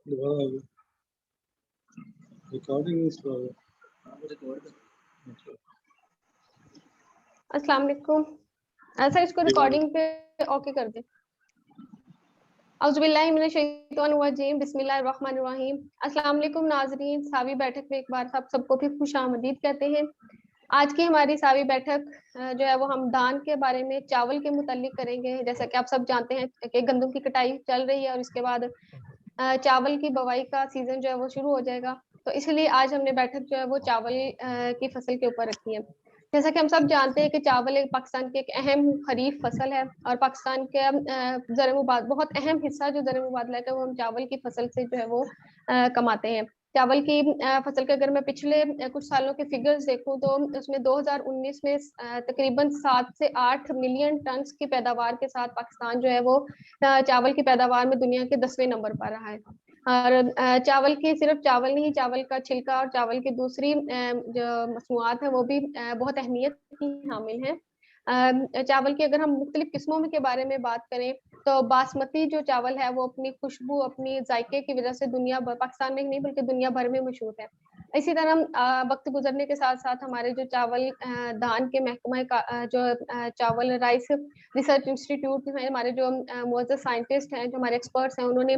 दोबारा रिकॉर्डिंग अस्सलाम वालेकुम सर, इसको रिकॉर्डिंग पे ओके कर दें। औज़ुबिल्लाहि मिनश्शैतानिर्रजीम, बिस्मिल्लाहिर्रहमानिर्रहीम। अस्सलाम वालेकुम नाज़रीन, सावी बैठक में एक बार सबको फिर खुशामदीद कहते हैं। आज की हमारी सावी बैठक जो है वो हम धान के बारे में, चावल के मुतालिक करेंगे। जैसा कि आप सब जानते हैं कि गंदम की कटाई चल रही है और इसके बाद चावल की बुवाई का सीजन जो है वो शुरू हो जाएगा। तो इसलिए आज हमने बैठक जो है वो चावल की फसल के ऊपर रखी है। जैसा कि हम सब जानते हैं कि चावल एक पाकिस्तान की एक अहम खरीफ फसल है और पाकिस्तान के बहुत अहम हिस्सा जो ज़र मुबादला है वो हम चावल की फसल से जो है वो कमाते हैं। चावल की फसल के अगर मैं पिछले कुछ सालों के फिगर्स देखूं तो उसमें 2019 में तकरीबन 7 से 8 मिलियन टन की पैदावार के साथ पाकिस्तान जो है वो चावल की पैदावार में दुनिया के 10वें नंबर पर रहा है। और चावल की सिर्फ चावल नहीं, चावल का छिलका और चावल की दूसरी जो मसनूआत है वो भी बहुत अहमियत की हामिल हैं। चावल की अगर हम मुख्तलिफ किस्मों में के बारे में बात करें तो बासमती जो चावल है वो अपनी खुशबू, अपनी जायके की वजह से पाकिस्तान में ही नहीं बल्कि दुनिया भर में मशहूर है। इसी तरह वक्त गुजरने के साथ साथ हमारे जो चावल धान के महकमा का जो चावल राइस रिसर्च इंस्टीट्यूट में हमारे जो मुअज़्ज़ज़ साइंटिस्ट हैं, जो हमारे एक्सपर्ट्स हैं, उन्होंने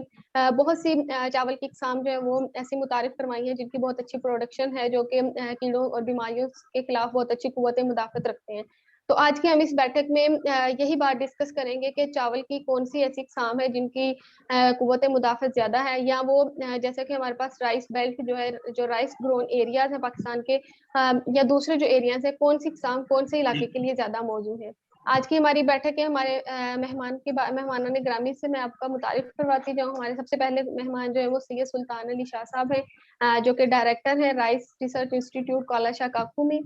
बहुत सी चावल की इकसाम जो है वो ऐसी मुतारिफ फरमाई है जिनकी बहुत अच्छी प्रोडक्शन है, जो कि कीड़ों और बीमारियों के खिलाफ बहुत अच्छी कुव्वत मुदाफ़त रखते हैं। तो आज की हम इस बैठक में यही बात डिस्कस करेंगे कि चावल की कौन सी ऐसी इकसाम है जिनकी कुव्वत मुदाफ़त ज़्यादा है, या वो जैसे कि हमारे पास राइस बेल्ट जो है, जो राइस ग्रोन एरियाज है पाकिस्तान के, या दूसरे जो एरियाज है, कौन सी इकसाम कौन से इलाके के लिए ज़्यादा मौजूद है। आज की हमारी बैठक है हमारे मेहमानान ग्रामी से मैं आपका मुतारिफ करवाती जाऊँ। हमारे सबसे पहले मेहमान जो है वो सैयद सुल्तान अली शाह साहब हैं, जो कि डायरेक्टर हैं rice research institute Kala Shah काकू में।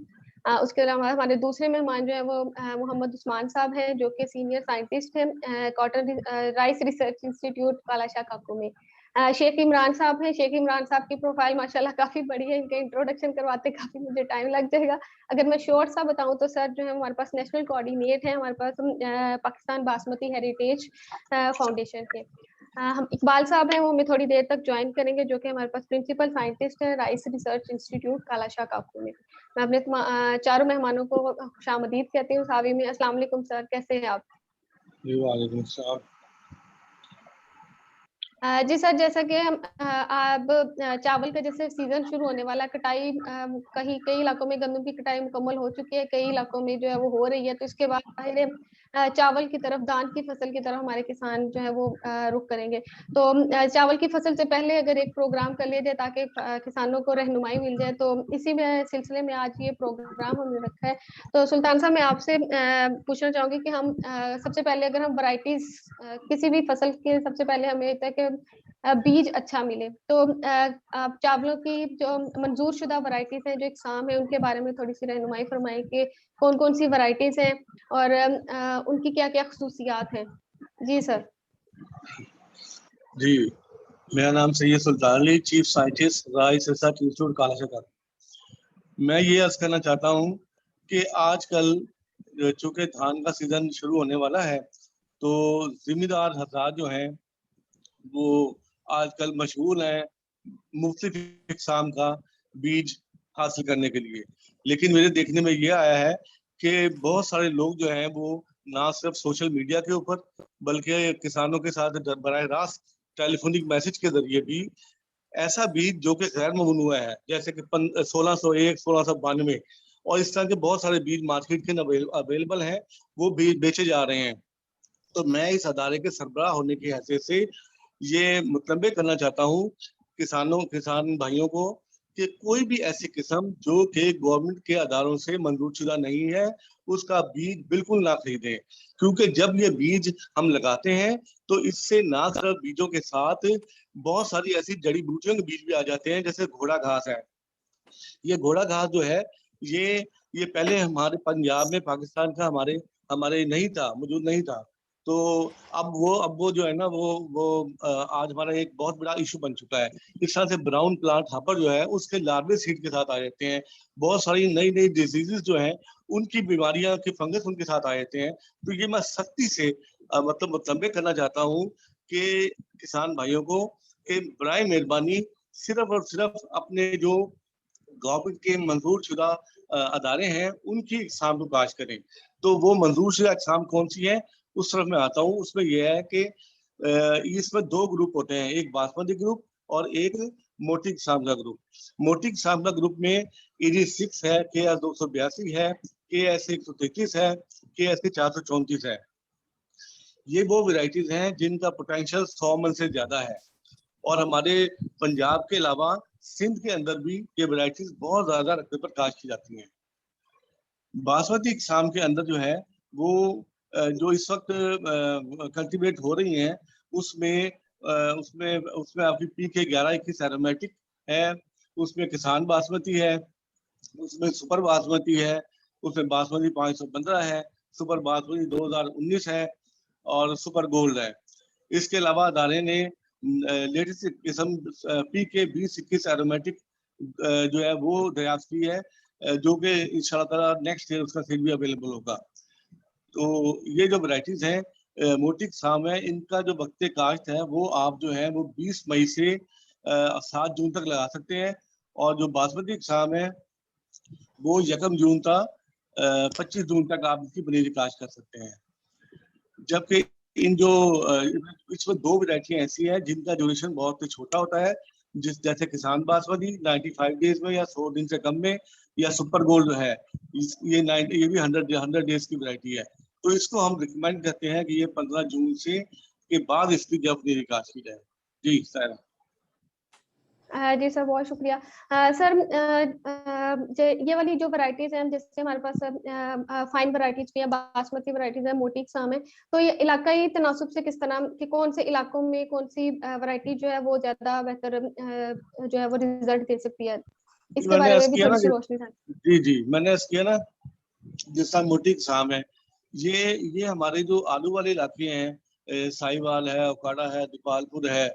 उसके अलावा हमारे दूसरे मेहमान जो है वो मोहम्मद उस्मान साहब हैं, जो कि सीनियर साइंटिस्ट हैं cotton rice research institute Kala Shah काकू में। शेख इमरान साहब हैं। शेख इमरान साहब की प्रोफाइल माशाल्लाह काफ़ी बड़ी है, इनका इंट्रोडक्शन करवाते काफ़ी मुझे टाइम लग जाएगा। अगर मैं शॉर्ट सा बताऊँ तो सर जो है हमारे पास नेशनल कोऑर्डिनेट है हमारे पास पाकिस्तान बासमती हेरिटेज फाउंडेशन के। हम इकबाल साहब हैं, वो हमें थोड़ी देर तक ज्वाइन करेंगे, जो कि हमारे पास प्रिंसिपल साइंटिस्ट है rice research institute Kala Shah काकू में। मैं अपने चारों मेहमानों को खुशामदीद कहती हूँ सावी में। अस्सलाम वालेकुम सर, कैसे हैं आप? जी वालेकुम सलाम। जी सर, जैसा कि हम अब चावल का जैसे सीजन शुरू होने वाला, कटाई कई इलाकों में गंदम की कटाई मुकम्मल हो चुकी है, कई इलाकों में जो है वो हो रही है। तो इसके बाद पहले चावल की तरफ, धान की फसल की तरफ हमारे किसान जो है वो रुख करेंगे। तो चावल की फसल से पहले अगर एक प्रोग्राम कर लिया जाए ताकि किसानों को रहनुमाई मिल जाए, तो इसी में सिलसिले में आज ये प्रोग्राम हमने रखा है। तो सुल्तान साहब, मैं आपसे पूछना चाहूंगी कि हम सबसे पहले अगर हम वैरायटीज किसी भी फसल के, सबसे पहले हमें होता है कि बीज अच्छा मिले, तो आप चावलों की जो मंजूर शुदा वैरायटीज हैं, जो इकसाम है, उनके बारे में थोड़ी सी रहनुमाई फरमाएं कि कौन कौन सी वैरायटीज हैं और उनकी क्या क्या खसूसियात हैं। जी सर। जी, मेरा नाम Syed Sultan Ali, chief scientist rice research institute Kala Shah काकू। मैं ये अर्ज करना चाहता हूँ कि आजकल चूंकि धान का सीजन शुरू होने वाला है, तो जिम्मेदार हजरात जो हैं वो आजकल मशगूल हैं मुख्तलिफ इकसाम का बीज हासिल करने के लिए। लेकिन मेरे देखने में ये आया है कि बहुत सारे लोग जो हैं वो ना सिर्फ सोशल मीडिया के ऊपर बल्कि किसानों के साथ बराह रास्त टेलीफोनिक मैसेज के जरिए भी ऐसा बीज जो कि गैर ममनूआ है, जैसे कि 1601, 1692 और इस तरह के बहुत सारे बीज मार्केट के अवेलेबल हैं, वो बीज बेचे जा रहे हैं। तो मैं इस अदारे के सरबराह होने की हैसियत से ये मुतलबे करना चाहता हूँ किसान भाइयों को कि कोई भी ऐसी किस्म जो कि गवर्नमेंट के अदारों से मंजूर शुदा नहीं है, उसका बीज बिल्कुल ना खरीदें। क्योंकि जब ये बीज हम लगाते हैं तो इससे ना सिर्फ बीजों के साथ बहुत सारी ऐसी जड़ी बूटियों के बीज भी आ जाते हैं, जैसे घोड़ा घास है। ये घोड़ा घास जो है, ये पहले हमारे पंजाब में, पाकिस्तान का हमारे हमारे नहीं था, मौजूद नहीं था। तो अब वो जो है ना, वो आज हमारा एक बहुत बड़ा इशू बन चुका है। इस तरह से ब्राउन प्लांट हापर जो है, उसके लार्वे सीड के साथ आ जाते हैं। बहुत सारी नई नई डिजीजेस जो हैं, उनकी बीमारियां के फंगस उनके साथ आ जाते हैं। तो ये मैं सख्ती से मतलब करना चाहता हूँ कि किसान भाइयों को कि बराए मेहरबानी सिर्फ और सिर्फ अपने जो गवर्नमेंट के मंजूर शुदा अदारे हैं उनकी इकसाम को काश करें। तो वो मंजूर शुदा इकसाम कौन सी है उस तरफ मैं आता हूँ। उसमें यह है कि इसमें दो ग्रुप होते हैं, एक बासमती ग्रुप और एक मोटी किस्म का ग्रुप। मोटी किस्म का ग्रुप में ED6 है, KS 282 है, KS 133 है, KS 434 है। ये वो वेराइटीज हैं जिनका पोटेंशियल 100 मन से ज्यादा है और हमारे पंजाब के अलावा सिंध के अंदर भी ये वेराइटीज बहुत ज्यादा रकबे पर काश्त की जाती हैं। बासमती किस्म के अंदर जो है वो जो इस वक्त कल्टीवेट हो रही हैं उसमें उसमें उसमें आपकी PK 11-21 एरोमेटिक है, उसमें किसान बासमती है, उसमें सुपर बासमती है, उसमें बासमती 515 है, सुपर बासमती 2019 है और सुपर गोल्ड है। इसके अलावा अदारे ने लेटेस्ट किस्म PK 20-21 एरोमेटिक जो है वो दरियाफ्त की है, जो कि इंशाल्लाह नेक्स्ट ईयर उसका सीड भी अवेलेबल होगा। तो ये जो वैरायटीज हैं मोटी किस्म है, इनका जो वक्त काश्त है वो आप जो है वो 20 मई से 7 जून तक लगा सकते हैं और जो बासमती किस्म है वो 1 जून तक 25 जून तक आप इसकी पनीरी काश्त कर सकते हैं। जबकि इन जो इसमें दो वैरायटी ऐसी है जिनका ड्यूरेशन बहुत ही छोटा होता है, जैसे किसान बासमती 95 डेज में या 100 दिन से कम में, या सुपर गोल्ड है ये 100 डेज की वैरायटी है। तो इसको हम रिकमेंड करते हैं कि ये 15 जून से के बाद इसकी जब पनीरी काश्त की जाए। जी सर। जी सर, बहुत शुक्रिया। सर ये वाली जो वैरायटीज हैं जैसे हमारे पास फाइन वैरायटीज भी है, बासमती वैरायटीज है, मोटी किस्म है, तो ये इलाकाई तनासुब से किस तरह कि कौन से इलाकों में कौन सी वैरायटी जो है वो ज्यादा बेहतर जो है वो रिजल्ट दे सकती है, इसके बारे में भी थोड़ी सी रोशनी था। जी मैंने किया ना, जिस तरह मोटी किस्म है ये हमारे जो आलू वाले इलाके हैं, साहिवाल है, ओकाड़ा है, गोपालपुर है,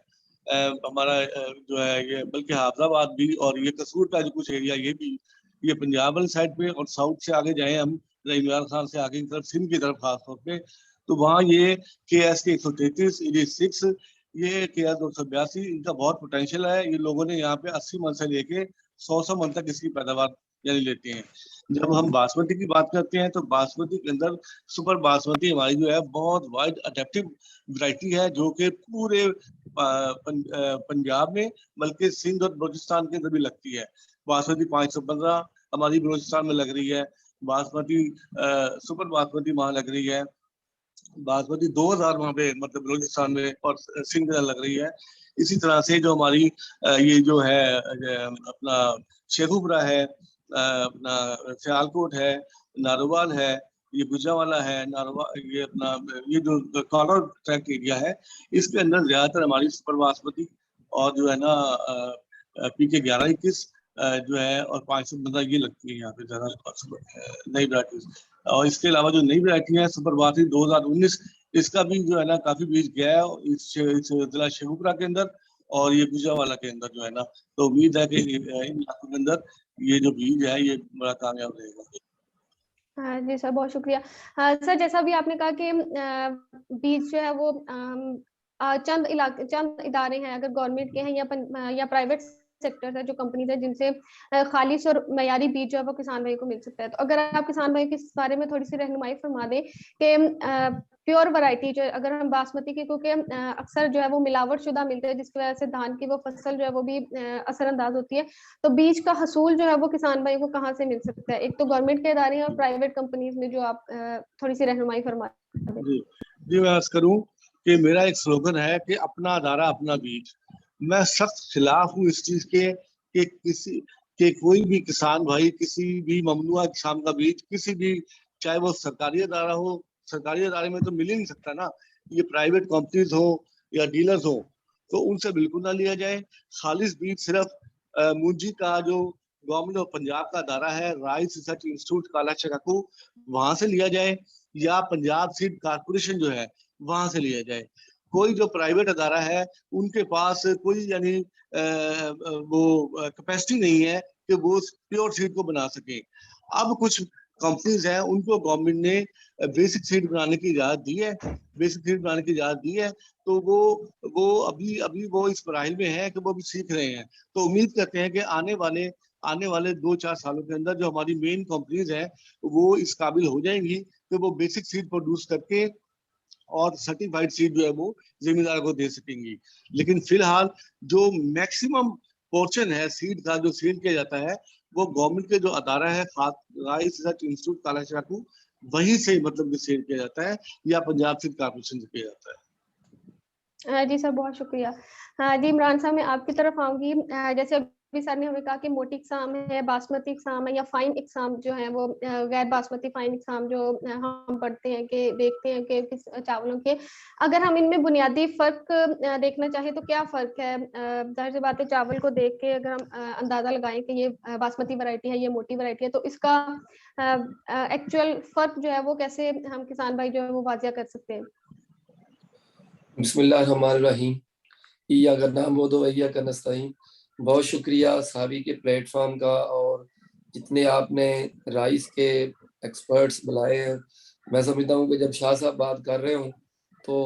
हमारा जो है ये बल्कि हाफजाबाद भी, और ये कसूर का जो कुछ एरिया ये भी, ये पंजाब वाली साइड पे, और साउथ से आगे जाए हम इमरान खान से आगे की तरफ सिंध की तरफ खास तौर पे, तो वहाँ ये KS 133 ED6 ये KS 282 इनका बहुत पोटेंशियल है। ये लोगों ने यहाँ पे 80 मन से लेके 100 मन तक इसकी पैदावार यानी लेते हैं। जब हम बासमती की बात करते हैं तो बासमती के अंदर सुपर बासमती हमारी जो है बहुत वाइड अडेप्टिव वैरायटी है, जो कि पूरे पंजाब में बल्कि सिंध और बलूचिस्तान के अंदर भी लगती है। बासमती 515 हमारी बलूचिस्तान में लग रही है, बासमती सुपर बासमती वहाँ लग रही है, बासमती 2000 वहाँ पे मतलब बलूचिस्तान में और सिंध में लग रही है। इसी तरह से जो हमारी ये जो है अपना शेखुपुरा है, अपना सियालकोट है, नारोवाल है, ये गुजरावाला है, नारोवा ये अपना ये जो कॉर्नर ट्रैक एरिया है, इसके अंदर ज्यादातर हमारी सुपर बासमती और जो है ना PK 11-21 जो है और 515 ये लगती है यहाँ पे ज्यादा नई वैरायटीज। और इसके अलावा जो नई वैरायटी है सुपर बासमती 2019, इसका भी जो है ना काफी बीज गया है इस जिला शेखुपुरा के अंदर और ये गुजरावाला के अंदर जो है ना। तो उम्मीद है कि इन इलाकों के अंदर ये जो बीज है ये बड़ा कामयाब रहेगा। जी सर, बहुत शुक्रिया। सर जैसा भी आपने कहा कि बीज जो है वो चंद इदारे हैं, अगर गवर्नमेंट के हैं या प्राइवेट सेक्टर है, जो कंपनीज है जिनसे खालिश और मयारी बीज जो है वो किसान भाई को मिल सकता है। तो अगर आप किसान भाई के इस बारे में थोड़ी सी रहनुमाई फरमा दें कि प्योर वैरायटी जो अगर हम बासमती की, क्योंकि अक्सर जो है वो मिलावट शुदा मिलते हैं जिसकी वजह से धान की वो फसल जो है वो भी असरअंदाज होती है, तो बीज का हसूल जो है वो किसान भाई को कहाँ से मिल सकता है? एक तो गवर्नमेंट के इदारे हैं और प्राइवेट कंपनीज में, जो आप थोड़ी सी रहनुमाई फरमा दें। जी मैं अर्ज करूं कि मेरा एक स्लोगन है कि अपना अदारा अपना बीज। मैं सख्त खिलाफ हूँ इस चीज के कि किसी के कोई भी किसान भाई किसी भी ममनुआ किस्म का बीज किसी भी, चाहे वो सरकारी अदारा हो, सरकारी अदारे में तो मिल ही नहीं सकता ना, ये प्राइवेट कंपनीज हो या डीलर्स हो, तो उनसे बिल्कुल ना लिया जाए। खालिश बीज सिर्फ मुंजी का जो गवर्नमेंट ऑफ पंजाब का अदारा है राइस रिसर्च इंस्टीट्यूट काला चकाकू, वहां से लिया जाए, या पंजाब सीड कारपोरेशन जो है वहां से लिया जाए। कोई जो प्राइवेट अदारा है उनके पास कोई यानी वो कैपेसिटी नहीं है कि वो प्योर सीड को बना सके। अब कुछ कंपनीज हैं उनको गवर्नमेंट ने बेसिक सीड बनाने की इजाजत दी है, बेसिक सीड बनाने की इजाजत दी है। तो वो अभी अभी वो इस मराहिल में है कि वो अभी सीख रहे हैं। तो उम्मीद करते हैं कि आने वाले 2-4 सालों के अंदर जो हमारी मेन कंपनीज हैं वो इस काबिल हो जाएंगी कि वो बेसिक सीड प्रोड्यूस करके और सर्टिफाइड सीड जो है वो जिम्मेदार को दे सकेंगी। लेकिन फिलहाल जो मैक्सिमम पोर्शन है सीड का जो सीड किया जाता है वो गवर्नमेंट के जो अदारा है राइस रिसर्च इंस्टीट्यूट कालाशाकू, वहीं से मतलब सीड किया जाता है या पंजाब सीड कॉर्पोरेशन से किया जाता है। जी सर, बहुत शुक्रिया। जी इमरान साहब, मैं आपकी तरफ आऊँगी। जैसे अभी सर ने हमें कहा कि मोटी इकसाम है, बासमती इकसाम है या फाइन इकसाम जो है वो गैर बासमती फाइन इकसाम जो हम पढ़ते हैं कि देखते हैं कि किस चावलों के, अगर हम इनमें बुनियादी फ़र्क देखना चाहें तो क्या फ़र्क है? ज़ाहिर सी बात है, चावल को देख के अगर हम अंदाज़ा लगाएँ कि ये बासमती वैरायटी है, ये मोटी वैरायटी है, तो इसका एक्चुअल फ़र्क जो है वो कैसे हम किसान भाई जो है वो वाज़िया कर सकते हैं? बिस्मिल्लाहिर्रहमानिर्रहीम, इय्याका नअबुदु व इय्याका नस्तईन। बहुत शुक्रिया सावी के प्लेटफॉर्म का और जितने आपने राइस के एक्सपर्ट्स बुलाए हैं। मैं समझता हूँ कि जब शाह साहब बात कर रहे हों तो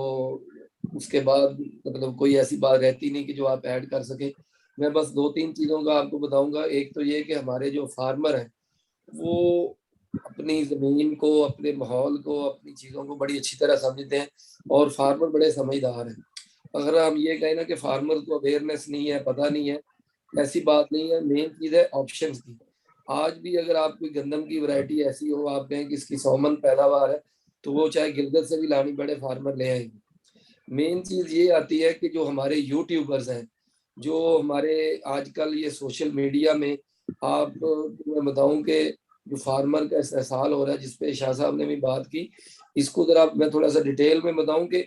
उसके बाद मतलब कोई ऐसी बात रहती नहीं कि जो आप ऐड कर सकें। मैं बस 2-3 चीज़ों का आपको बताऊंगा। एक तो ये कि हमारे जो फार्मर हैं वो अपनी ज़मीन को, अपने माहौल को, अपनी चीज़ों को बड़ी अच्छी तरह समझते हैं और फार्मर बड़े समझदार हैं। अगर हम ये कहें ना कि फार्मर को अवेयरनेस नहीं है, पता नहीं है, ऐसी बात नहीं है। मेन चीज़ है ऑप्शंस की। आज भी अगर आप कोई गंदम की वैरायटी ऐसी हो, आप कहें कि इसकी 100 मन पैदावार है, तो वो चाहे गिलगित से भी लानी पड़े, फार्मर ले आएंगे। मेन चीज़ ये आती है कि जो हमारे यूट्यूबर्स हैं, जो हमारे आजकल ये सोशल मीडिया में आप मैं बताऊं कि जो फार्मर का इस्तेसाल हो रहा है, जिस पे शाह साहब ने भी बात की, इसको ज़रा मैं थोड़ा सा डिटेल में बताऊं कि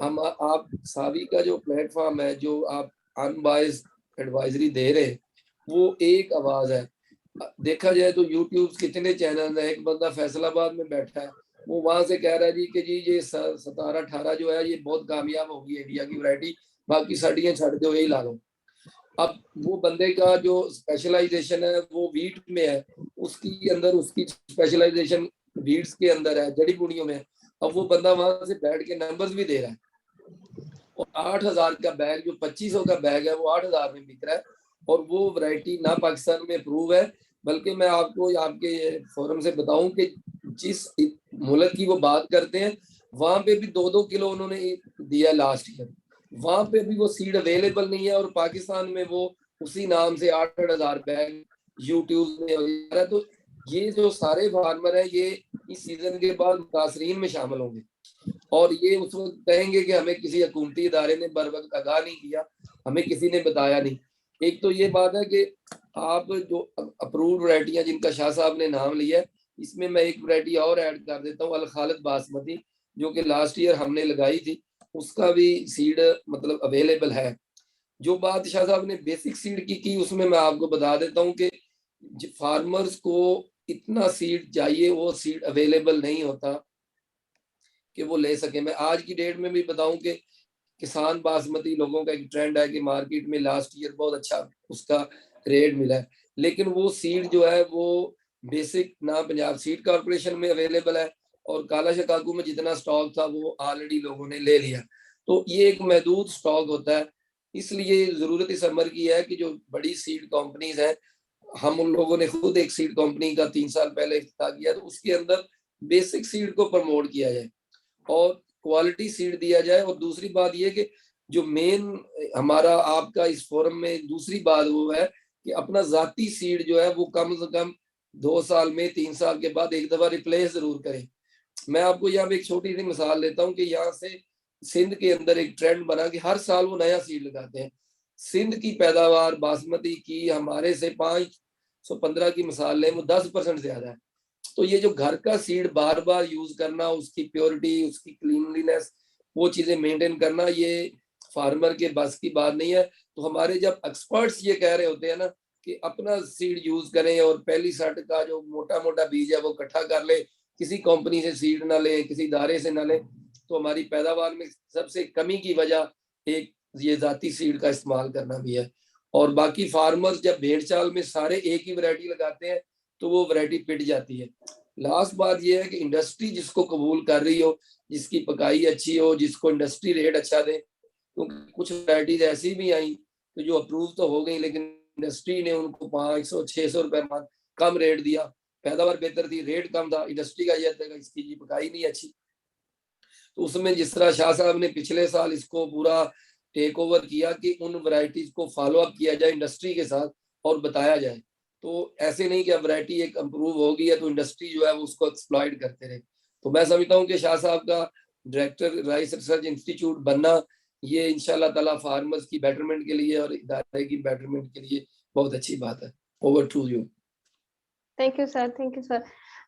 हम आप सावी का जो प्लेटफॉर्म है, जो आप अनबाइस्ड एडवाइजरी दे रहे हैं, वो एक आवाज़ है। देखा जाए तो यूट्यूब कितने चैनल हैं। एक बंदा फैसलाबाद में बैठा है, वो वहां से कह रहा है जी कि जी ये 17-18 जो है ये बहुत कामयाब होगी इंडिया की वैरायटी, बाकी सड़ियाँ छड़ दो, यही ला लो। अब वो बंदे का जो स्पेशलाइजेशन है वो वीट में है, उसकी अंदर उसकी स्पेशलाइजेशन वीट्स के अंदर है, जड़ी बूटियों में। अब वो बंदा वहां से बैठ के नंबर्स भी दे रहा है और 8,000 का बैग जो 2500 का बैग है वो 8,000 में बिक रहा है। और वो वैरायटी ना पाकिस्तान में अप्रूव है, बल्कि मैं आपको आपके फोरम से बताऊं कि जिस मुल्क की वो बात करते हैं वहां पे भी 2-2 किलो उन्होंने दिया लास्ट ईयर। वहां पे भी वो सीड अवेलेबल नहीं है और पाकिस्तान में वो उसी नाम से 8,000 बैग यूट्यूब में है। तो ये जो सारे फार्मर है ये इस सीजन के बाद मुतासरीन में शामिल होंगे और ये उस वक्त कहेंगे कि हमें किसी हुकूमती इदारे ने बर वक्त आगाह नहीं किया, हमें किसी ने बताया नहीं। एक तो ये बात है कि आप जो अप्रूव्ड वैरायटियां जिनका शाह साहब ने नाम लिया है, इसमें मैं एक वैरायटी और ऐड कर देता हूँ, अल खालिद बासमती, जो कि लास्ट ईयर हमने लगाई थी, उसका भी सीड मतलब अवेलेबल है। जो बात शाह साहब ने बेसिक सीड की उसमें मैं आपको बता देता हूँ कि फार्मर्स को इतना सीड चाहिए, वो सीड अवेलेबल नहीं होता कि वो ले सके। मैं आज की डेट में भी बताऊं कि किसान बासमती लोगों का एक ट्रेंड है कि मार्केट में लास्ट ईयर बहुत अच्छा उसका रेट मिला है, लेकिन वो सीड जो है वो बेसिक ना पंजाब सीड कॉर्पोरेशन में अवेलेबल है और काला शकाकू में जितना स्टॉक था वो ऑलरेडी लोगों ने ले लिया। तो ये एक महदूद स्टॉक होता है। इसलिए जरूरत इस अमर की है कि जो बड़ी सीड कंपनीज है, हम उन लोगों ने खुद एक सीड कंपनी का 3 साल पहले इफ्तिताह किया, तो उसके अंदर बेसिक सीड को प्रमोट किया जाए और क्वालिटी सीड दिया जाए। और दूसरी बात ये कि जो मेन हमारा आपका इस फोरम में दूसरी बात वो है कि अपना जाती सीड जो है वो कम से कम 2 साल में 3 साल के बाद एक दफा रिप्लेस जरूर करें। मैं आपको यहाँ पे एक छोटी सी मिसाल लेता हूँ कि यहाँ से सिंध के अंदर एक ट्रेंड बना कि हर साल वो नया सीड लगाते हैं। सिंध की पैदावार बासमती की हमारे से 515 की मिसाल लें, वो 10% ज्यादा है। तो ये जो घर का सीड बार बार यूज करना, उसकी प्योरिटी, उसकी क्लीनलीनेस, वो चीजें मेंटेन करना, ये फार्मर के बस की बात नहीं है। तो हमारे जब एक्सपर्ट्स ये कह रहे होते हैं ना कि अपना सीड यूज करें और पहली सट का जो मोटा मोटा बीज है वो इकट्ठा कर ले, किसी कंपनी से सीड ना ले, किसी इदारे से ना ले, तो हमारी पैदावार में सबसे कमी की वजह एक ये जाती सीड का इस्तेमाल करना भी है। और बाकी फार्मर्स जब भेड़ चाल में सारे एक ही वैरायटी लगाते हैं तो वो वैरायटी पिट जाती है। लास्ट बात ये है कि इंडस्ट्री जिसको कबूल कर रही हो, जिसकी पकाई अच्छी हो, जिसको इंडस्ट्री रेट अच्छा दे, क्योंकि कुछ वैराइटीज ऐसी भी आई कि जो अप्रूव तो हो गई लेकिन इंडस्ट्री ने उनको 500-600 रुपए कम रेट दिया, पैदावार बेहतर थी, रेट कम था, इंडस्ट्री का ये था इसकी पकाई नहीं अच्छी। तो उसमें जिस तरह शाह साहब ने पिछले साल इसको पूरा टेक ओवर किया कि उन वैरायटीज को फॉलो अप किया जाए इंडस्ट्री के साथ और बताया जाए, तो ऐसे नहीं कि अब वैरायटी एक अप्रूव हो गई है तो इंडस्ट्री जो है वो उसको एक्सप्लॉइट करते रहे। तो मैं समझता हूँ कि शाह साहब का डायरेक्टर राइस रिसर्च इंस्टीट्यूट बनना ये इंशाल्लाह ताला फार्मर्स की बेटरमेंट के लिए और इदारे की बेटरमेंट के लिए बहुत अच्छी बात है। Over to you. Thank you sir, thank you sir.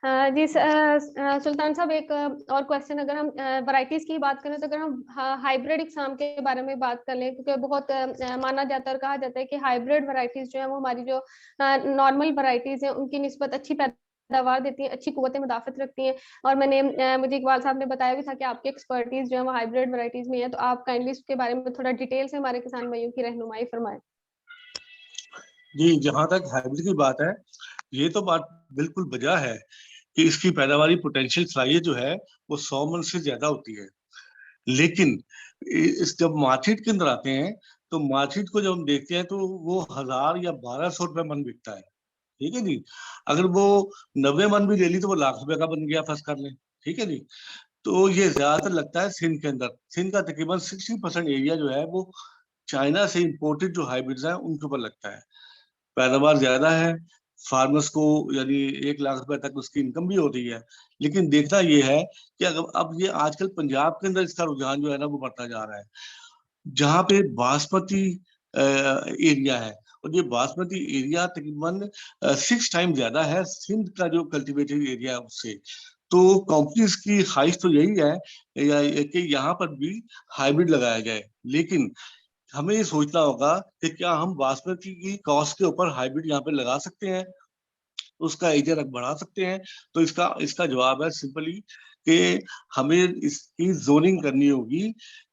जी सुल्तान साहब, एक और क्वेश्चन, अगर हम वैरायटीज की बात करें तो अगर हम हाइब्रिड इकसाम के बारे में बात कर लें, क्योंकि बहुत माना जाता है और कहा जाता है कि हाइब्रिड वैरायटीज जो है वो हमारी जो नॉर्मल वैरायटीज है उनकी निस्बत अच्छी पैदावार देती है, अच्छी कुव्वत मुदाफत रखती है। और मुझे इकबाल साहब ने बताया भी था कि आपकी एक्सपर्टीज जो है वो हाइब्रिड वैरायटीज में है, तो आप काइंडली इसके बारे में थोड़ा डिटेल से हमारे किसान भाइयों की रहनुमाई फरमाएं। जी, जहां तक हाइब्रिड की बात है, ये तो बात बिल्कुल बजा है कि इसकी पैदावारी पोटेंशियल सलाहियत जो है वो 100 मन से ज्यादा होती है। लेकिन इस जब मार्केट के अंदर आते हैं तो मार्केट को जब हम देखते हैं तो वो 1000 या 1200 रुपए मन बिकता है। ठीक है जी। अगर वो 90 मन भी ले ली तो वो लाख रुपए का बन गया, फर्ज कर लें। ठीक है जी। तो ये ज्यादातर लगता है सिंध के अंदर। सिंध का तकरीबन 60% एरिया जो है वो चाइना से इंपोर्टेड जो हाइब्रिड्स हैं उनके ऊपर लगता है। पैदावार ज्यादा है, फार्मर्स को यानी 1 लाख रुपए तक उसकी इनकम भी होती है। लेकिन देखना ये है कि अगर अब ये आजकल पंजाब के अंदर इसका रुझान जो है ना वो बढ़ता जा रहा है, जहाँ पे बासमती एरिया है। और ये बासमती एरिया तकरीबन 6 टाइम ज्यादा है सिंध का जो कल्टीवेटेड एरिया है उससे। तो कंपनीज की ख्वाहिश तो यही है कि यहाँ पर भी हाइब्रिड लगाया जाए। लेकिन हमें ये सोचना होगा कि क्या हम बासमती की कॉस्ट के ऊपर हाइब्रिड यहाँ पे लगा सकते हैं, उसका एरिया रख बढ़ा सकते हैं। तो इसका इसका जवाब है सिंपली कि हमें इसकी जोनिंग करनी होगी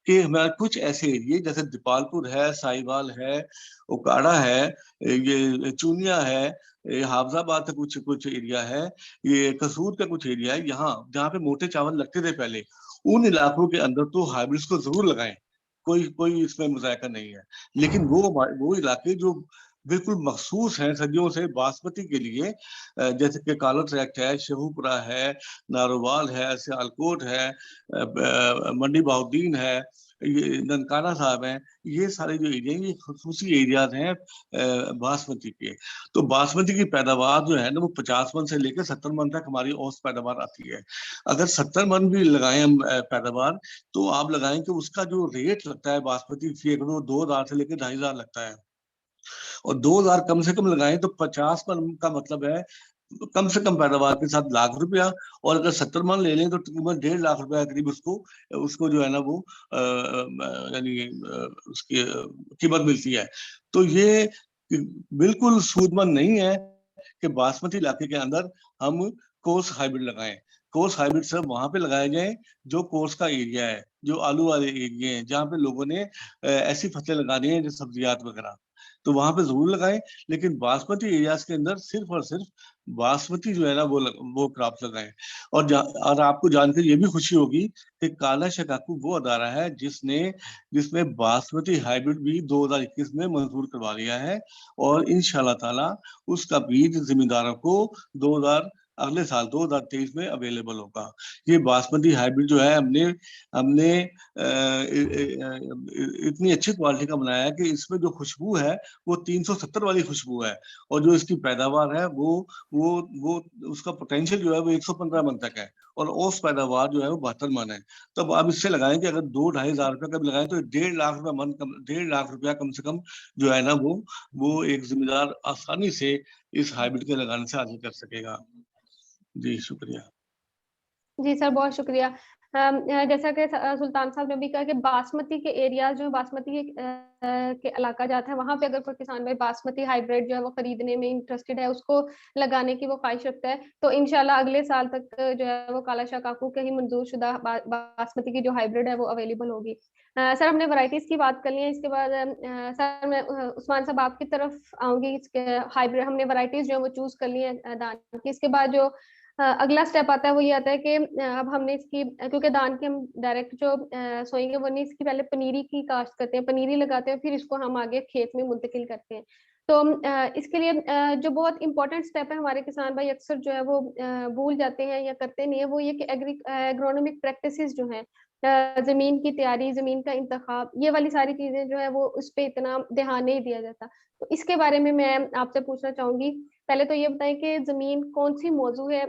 कि हमारे कुछ ऐसे एरिए जैसे दीपालपुर है, साहिवाल है, उकाड़ा है, ये चूनिया है, ये हाफजाबाद का कुछ कुछ एरिया है, ये कसूर का कुछ एरिया है, यहाँ जहाँ पे मोटे चावल लगते थे पहले, उन इलाकों के अंदर तो हाइब्रिड्स को जरूर लगाएं। कोई कोई इसमें मुजायका नहीं है। लेकिन वो इलाके जो बिल्कुल मखसूस हैं सदियों से बासमती के लिए, जैसे कि कालो ट्रैक्ट है, शेखुपुरा है, नारोवाल है, सियालकोट है, मंडी बहाउद्दीन है, ये ननकाना साहब हैं, ये सारे जो एरिया ये खसूसी एरियाज हैं बासमती के। तो बासमती की पैदावार जो है ना वो 50 मन से लेकर 70 मन तक हमारी औसत पैदावार आती है। अगर 70 मन भी लगाएं हम पैदावार, तो आप लगाएं कि उसका जो रेट लगता है बासमती फीड वो 2000 से लेकर 2500 लगता है। और 2000 कम से कम लगाएं तो 50 मन का मतलब है कम से कम पैदावार के साथ लाख रुपया। और अगर 70 मन ले लें तो तकरीबन 1.5 लाख रुपया करीब उसको उसको जो है ना वो यानी उसकी कीमत मिलती है। तो ये बिल्कुल सूदमंद नहीं है कि बासमती इलाके के अंदर हम कोर्स हाइब्रिड लगाएं। कोर्स हाइब्रिड सब वहां पे लगाए जाएं जो कोर्स का एरिया है, जो आलू वाले एरिया है, जहाँ पे लोगों ने ऐसी फसलें लगानी है जो सब्जियात वगैरह, तो वहां पे जरूर लगाएं। लेकिन बासमती एरियाज के अंदर सिर्फ और सिर्फ बासमती जो है ना वो क्रॉप लगाएं। और आपको जानकर ये भी खुशी होगी कि काला शकाकू वो अदारा है जिसमें बासमती हाइब्रिड भी 2021 में मंजूर करवा लिया है। और इंशाल्लाह ताला उसका बीज जिम्मेदारों को 2000 अगले साल 2023 में अवेलेबल होगा। ये बासमती हाइब्रिड जो है हमने हमने इतनी अच्छी क्वालिटी का बनाया है कि इसमें जो खुशबू है वो 370 वाली खुशबू है। और जो इसकी पैदावार है वो उसका पोटेंशियल जो है वो 115 मन तक है। और औसत पैदावार जो है वो 72 मन है। तो आप इससे लगाएं कि अगर 2-2.5 हजार रुपये का भी लगाएं तो 1.5 लाख रुपया 1.5 लाख रुपया कम से कम जो है ना वो एक जिम्मेदार आसानी से इस हाइब्रिड के लगाने से हासिल कर सकेगा। जी शुक्रिया। जी सर, बहुत शुक्रिया। जैसा कि सुल्तान साहब ने भी कहा कि बासमती के एरिया जो बासमती के इलाका जाता है, वहां पे अगर कोई किसान भाई बासमती हाइब्रिड जो है वो खरीदने में इंटरेस्टेड है, उसको लगाने की वो ख्वाहिश रखता है, तो इंशाल्लाह अगले साल तक जो है वो काला शाकाकू के ही मंजूर शुदा बासमती की जो हाइब्रिड है वो अवेलेबल होगी। सर, हमने वैरायटीज की बात कर ली है, इसके बाद सर मैं उस्मान साहब आपकी तरफ आऊंगी। इसके हाइब्रिड हमने वैरायटीज जो है वो चूज कर ली है धान की, इसके बाद जो अगला स्टेप आता है, वो ये आता है कि अब हमने इसकी, क्योंकि धान की हम डायरेक्ट जो सोएंगे वो नहीं, इसकी पहले पनीरी की काश्त करते हैं, पनीरी लगाते हैं, फिर इसको हम आगे खेत में मुंतकिल करते हैं। तो इसके लिए जो बहुत इंपॉर्टेंट स्टेप है, हमारे किसान भाई अक्सर जो है वो भूल जाते हैं या करते नहीं है, वो ये कि एग्रोनॉमिक प्रैक्टिसेस जो है, जमीन की तैयारी, जमीन का इंतखाब, ये वाली सारी चीजें जो है वो उस पे इतना ध्यान नहीं दिया जाता। तो इसके बारे में मैं आपसे पूछना चाहूंगी। पहले तो ये बताएं कि जमीन कौन सी मौजू है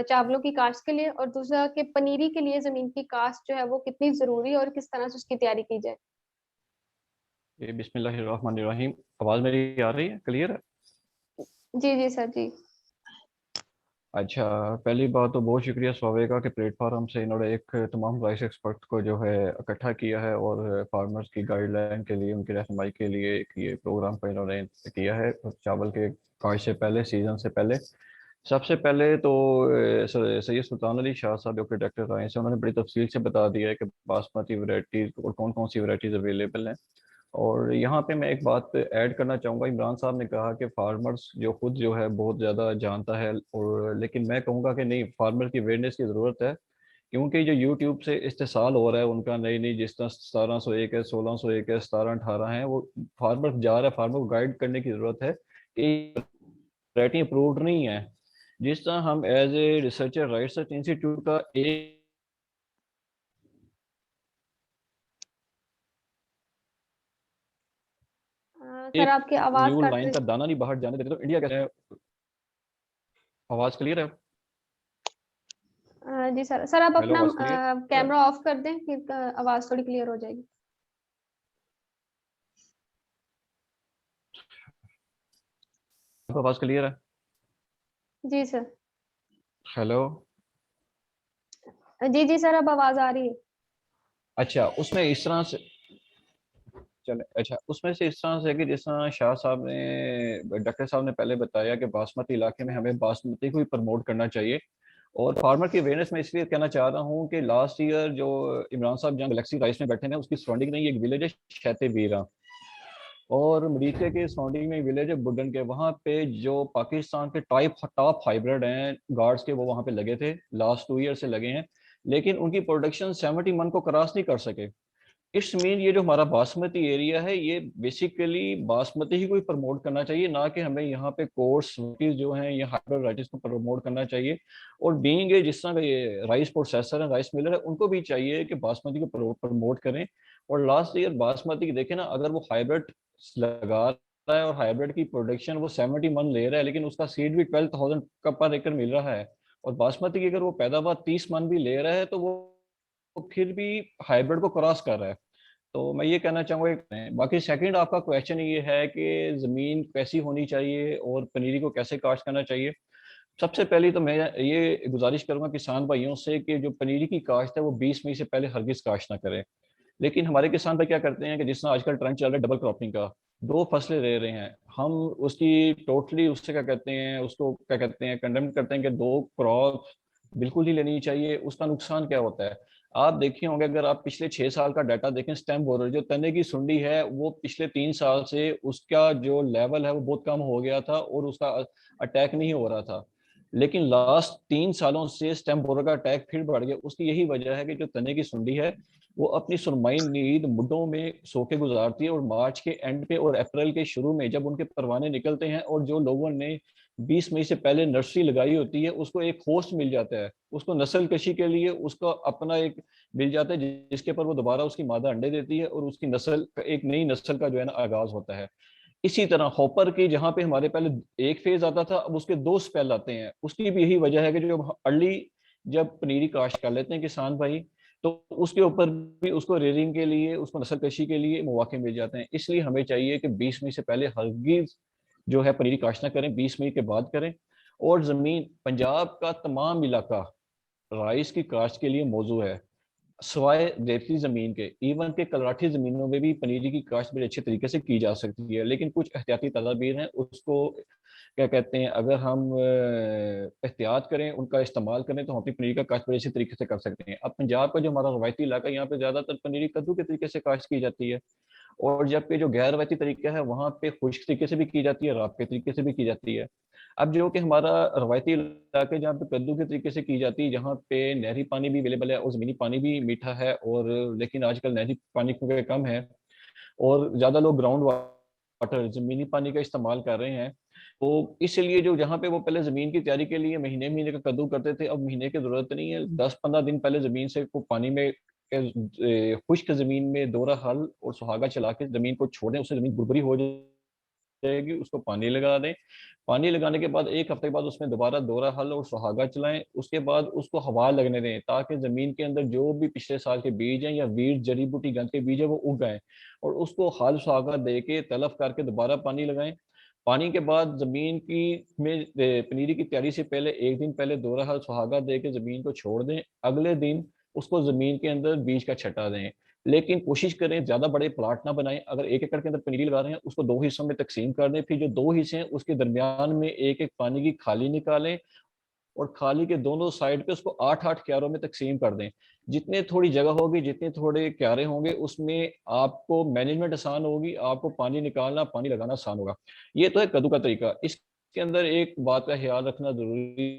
चावलों की काश्त के लिए, और दूसरा कि पनीरी के लिए जमीन की काश्त जो है वो कितनी जरूरी है और किस तरह से उसकी तैयारी की जाए। ये बिस्मिल्लाहिर्रहमानिर्रहीम। आवाज़ मेरी आ रही है, क्लियर है? जी जी सर जी। अच्छा, पहली बात तो बहुत शुक्रिया स्वावे का कि प्लेटफॉर्म से इन्होंने एक तमाम राइस एक्सपर्ट को जो है इकट्ठा किया है और फार्मर्स की गाइडलाइन के लिए, उनकी रहनुमाई के लिए एक ये प्रोग्राम को इन्होंने किया है चावल के काश्त से पहले, सीजन से पहले। सबसे पहले तो सैयद सुल्तान अली शाह साहब जो कि डायरेक्टर राइस हैं, उन्होंने बड़ी तफसील से बता दिया है कि बासमती वैरायटीज और कौन कौन सी वैरायटीज अवेलेबल हैं। और यहाँ पे मैं एक बात ऐड करना चाहूँगा। इमरान साहब ने कहा कि फार्मर्स जो खुद जो है बहुत ज़्यादा जानता है, और लेकिन मैं कहूँगा कि नहीं, फार्मर की अवेयरनेस की ज़रूरत है। क्योंकि जो यूट्यूब से इस्तेसाल हो रहा है उनका, नई नई जिस तरह 1701 है, 1601 है, 1718 है, वो फार्मर जा रहा है, फार्मर को गाइड करने की ज़रूरत है कि वैरायटी अप्रूव्ड नहीं है। जिस तरह हम as a researcher right institute का एक सर आपकी आवाज न्यू कट लाइन रही। का दाना नहीं बाहर जाने देते, तो इंडिया कैसे? आवाज क्लियर है? जी सर, सर आप हेलो, अपना आवाज क्लियर है? कैमरा ऑफ कर दें, फिर आवाज थोड़ी क्लियर हो जाएगी। आपको आवाज क्लियर है? जी सर। हेलो। जी जी सर, अब आवाज आ रही है। अच्छा, उसमें इस तरह से चले, अच्छा उसमें से इस तरह से है कि जिस तरह शाह साहब ने, डॉक्टर साहब ने पहले बताया कि बासमती इलाके में हमें बासमती को ही प्रमोट करना चाहिए। और फार्मर की अवेयरनेस में इसलिए कहना चाह रहा हूँ कि लास्ट ईयर जो इमरान साहब जहाँ गैलेक्सी राइस में बैठे हैं, उसकी सराउंडिंग में एक विलेज है शैते बीरा, और मरीचे के सराउंडिंग में विलेज है बुडन के। वहाँ पे जो पाकिस्तान के टॉप हाइब्रिड हैं गार्ड्स के, वो वहाँ पे लगे थे, लास्ट 2 ईयर से लगे हैं, लेकिन उनकी प्रोडक्शन 70 मन को क्रॉस नहीं कर सके। इट्स मीन ये जो हमारा बासमती एरिया है, ये बेसिकली बासमती ही कोई प्रमोट करना चाहिए, ना कि हमें यहाँ पे कोर्स जो हैं या हाइब्रिड वैराइटीज को प्रमोट करना चाहिए। और बीइंग ये जिस तरह का ये राइस प्रोसेसर है, राइस मिलर है, उनको भी चाहिए कि बासमती को प्रमोट करें। और लास्ट ईयर बासमती की देखें ना, अगर वो हाइब्रिड लगा रहा है और हाइब्रिड की प्रोडक्शन वो 70 मन ले रहा है, लेकिन उसका सीड भी 12,000 का पर एकड़ मिल रहा है, और बासमती की अगर वो पैदावार 30 मन भी ले रहा है, तो वो फिर भी हाइब्रिड को क्रॉस कर रहा है। तो मैं ये कहना चाहूँगा। बाकी सेकंड आपका क्वेश्चन ये है कि ज़मीन कैसी होनी चाहिए और पनीरी को कैसे काश्त करना चाहिए। सबसे पहले तो मैं ये गुजारिश करूंगा किसान भाइयों से कि जो पनीरी की काश्त है वो 20 मई से पहले हरगिज काश्त ना करें। लेकिन हमारे किसान भाई क्या करते हैं कि जिस तरह आजकल ट्रेंड चल रहा है डबल क्रॉपिंग का, 2 फसलें ले रहे हैं, हम उसकी टोटली उससे क्या कहते हैं, उसको क्या कहते हैं, कंडेम करते हैं कि 2 क्रॉप बिल्कुल ही लेनी चाहिए। उसका नुकसान क्या होता है आप देखे होंगे, अगर आप पिछले 6 साल का डाटा देखें, स्टेम बोरर जो तने की सुंडी है, वो पिछले 3 साल से उसका जो लेवल है वो बहुत कम हो गया था और उसका अटैक नहीं हो रहा था। लेकिन लास्ट 3 सालों से स्टेम बोरर का अटैक फिर बढ़ गया। उसकी यही वजह है कि जो तने की सुंडी है वो अपनी सुरमई नींद मुड्ढों में सो के गुजारती है, और मार्च के एंड पे और अप्रैल के शुरू में जब उनके परवाने निकलते हैं, और जो लोगों ने 20 मई से पहले नर्सरी लगाई होती है, उसको एक होस्ट मिल जाता है, उसको नस्ल कशी के लिए उसका अपना एक मिल जाता है, जिसके पर वो दोबारा उसकी मादा अंडे देती है और उसकी नस्ल, एक नई नस्ल का जो है ना आगाज होता है। इसी तरह हॉपर की, जहां पे हमारे पहले एक फेज आता था, अब उसके 2 स्पेल आते हैं। उसकी भी यही वजह है कि जो अर्ली जब पनीरी काश्त कर लेते हैं किसान भाई, तो उसके ऊपर भी उसको रेयरिंग के लिए, उसको नस्ल कशी के लिए मौके मिल जाते हैं। इसलिए हमें चाहिए कि 20 मई से पहले हरगिज जो है पनीरी काश्त ना करें, 20 मई के बाद करें। और जमीन, पंजाब का तमाम इलाका राइस की काश्त के लिए मौजू है, सवाए रेतली जमीन के। इवन के कलराठी जमीनों में भी पनीरी की काश्त बड़े अच्छे तरीके से की जा सकती है, लेकिन कुछ एहतियाती तदाबीर हैं, उसको क्या कहते हैं, अगर हम एहतियात करें, उनका इस्तेमाल करें, तो हम अपनी पनीरी का काश्त बड़े अच्छे तरीके से कर सकते हैं। अब पंजाब का जो हमारा रवायती इलाका है, यहाँ पे ज्यादातर पनीरी कद्दू के तरीके से काश्त की जाती है, और जबकि जो गैर रवायती तरीका है वहाँ पे खुश्क तरीके से भी की जाती है, राब के तरीके से भी की जाती है। अब जो कि हमारा रवायती इलाके जहाँ पे कद्दू के तरीके से की जाती है, जहाँ पे नहरी पानी भी अवेलेबल है और ज़मीनी पानी भी मीठा है, और लेकिन आजकल नहरी पानी क्योंकि कम है और ज़्यादा लोग ग्राउंड वाटर ज़मीनी पानी का इस्तेमाल कर रहे हैं, तो इसलिए जो जहाँ पे वो पहले ज़मीन की तैयारी के लिए महीने महीने का कद्दू करते थे, अब महीने की ज़रूरत नहीं है। 10-15 दिन पहले ज़मीन से को पानी में खुश्क ज़मीन में दोहरा हल और सुहागा चला के ज़मीन को छोड़ दें, उससे ज़मीन गुरबरी हो जाएगी, उसको पानी लगा दें। पानी लगाने के बाद 1 हफ्ते के बाद उसमें दोबारा दोहरा हल और सुहागा चलाएं, उसके बाद उसको हवा लगने दें ताकि ज़मीन के अंदर जो भी पिछले साल के बीज हैं या वीर जड़ी बूटी गंद के बीज है वो उग आएँ, और उसको हल सुहागा दे के तलफ करके दोबारा पानी लगाएं। पानी के बाद ज़मीन की पनीरी की तैयारी से पहले 1 दिन पहले दोहरा हल सुहागा दे के ज़मीन को छोड़ दें। अगले दिन उसको ज़मीन के अंदर बीज का छटा दें। लेकिन कोशिश करें ज़्यादा बड़े प्लॉट ना बनाएँ। अगर 1 एकड़ के अंदर पनीरी लगा रहे हैं, उसको 2 हिस्सों में तकसीम कर दें। फिर जो 2 हिस्से हैं, उसके दरमियान में 1-1 पानी की खाली निकालें और खाली के दोनों साइड पे उसको 8-8 क्यारों में तकसीम कर दें। जितने थोड़ी जगह होगी, जितने थोड़े क्यारे होंगे, उसमें आपको मैनेजमेंट आसान होगी, आपको पानी निकालना, पानी लगाना आसान होगा। ये तो है कद्दू का तरीका। इसके अंदर एक बात का ख़्याल रखना ज़रूरी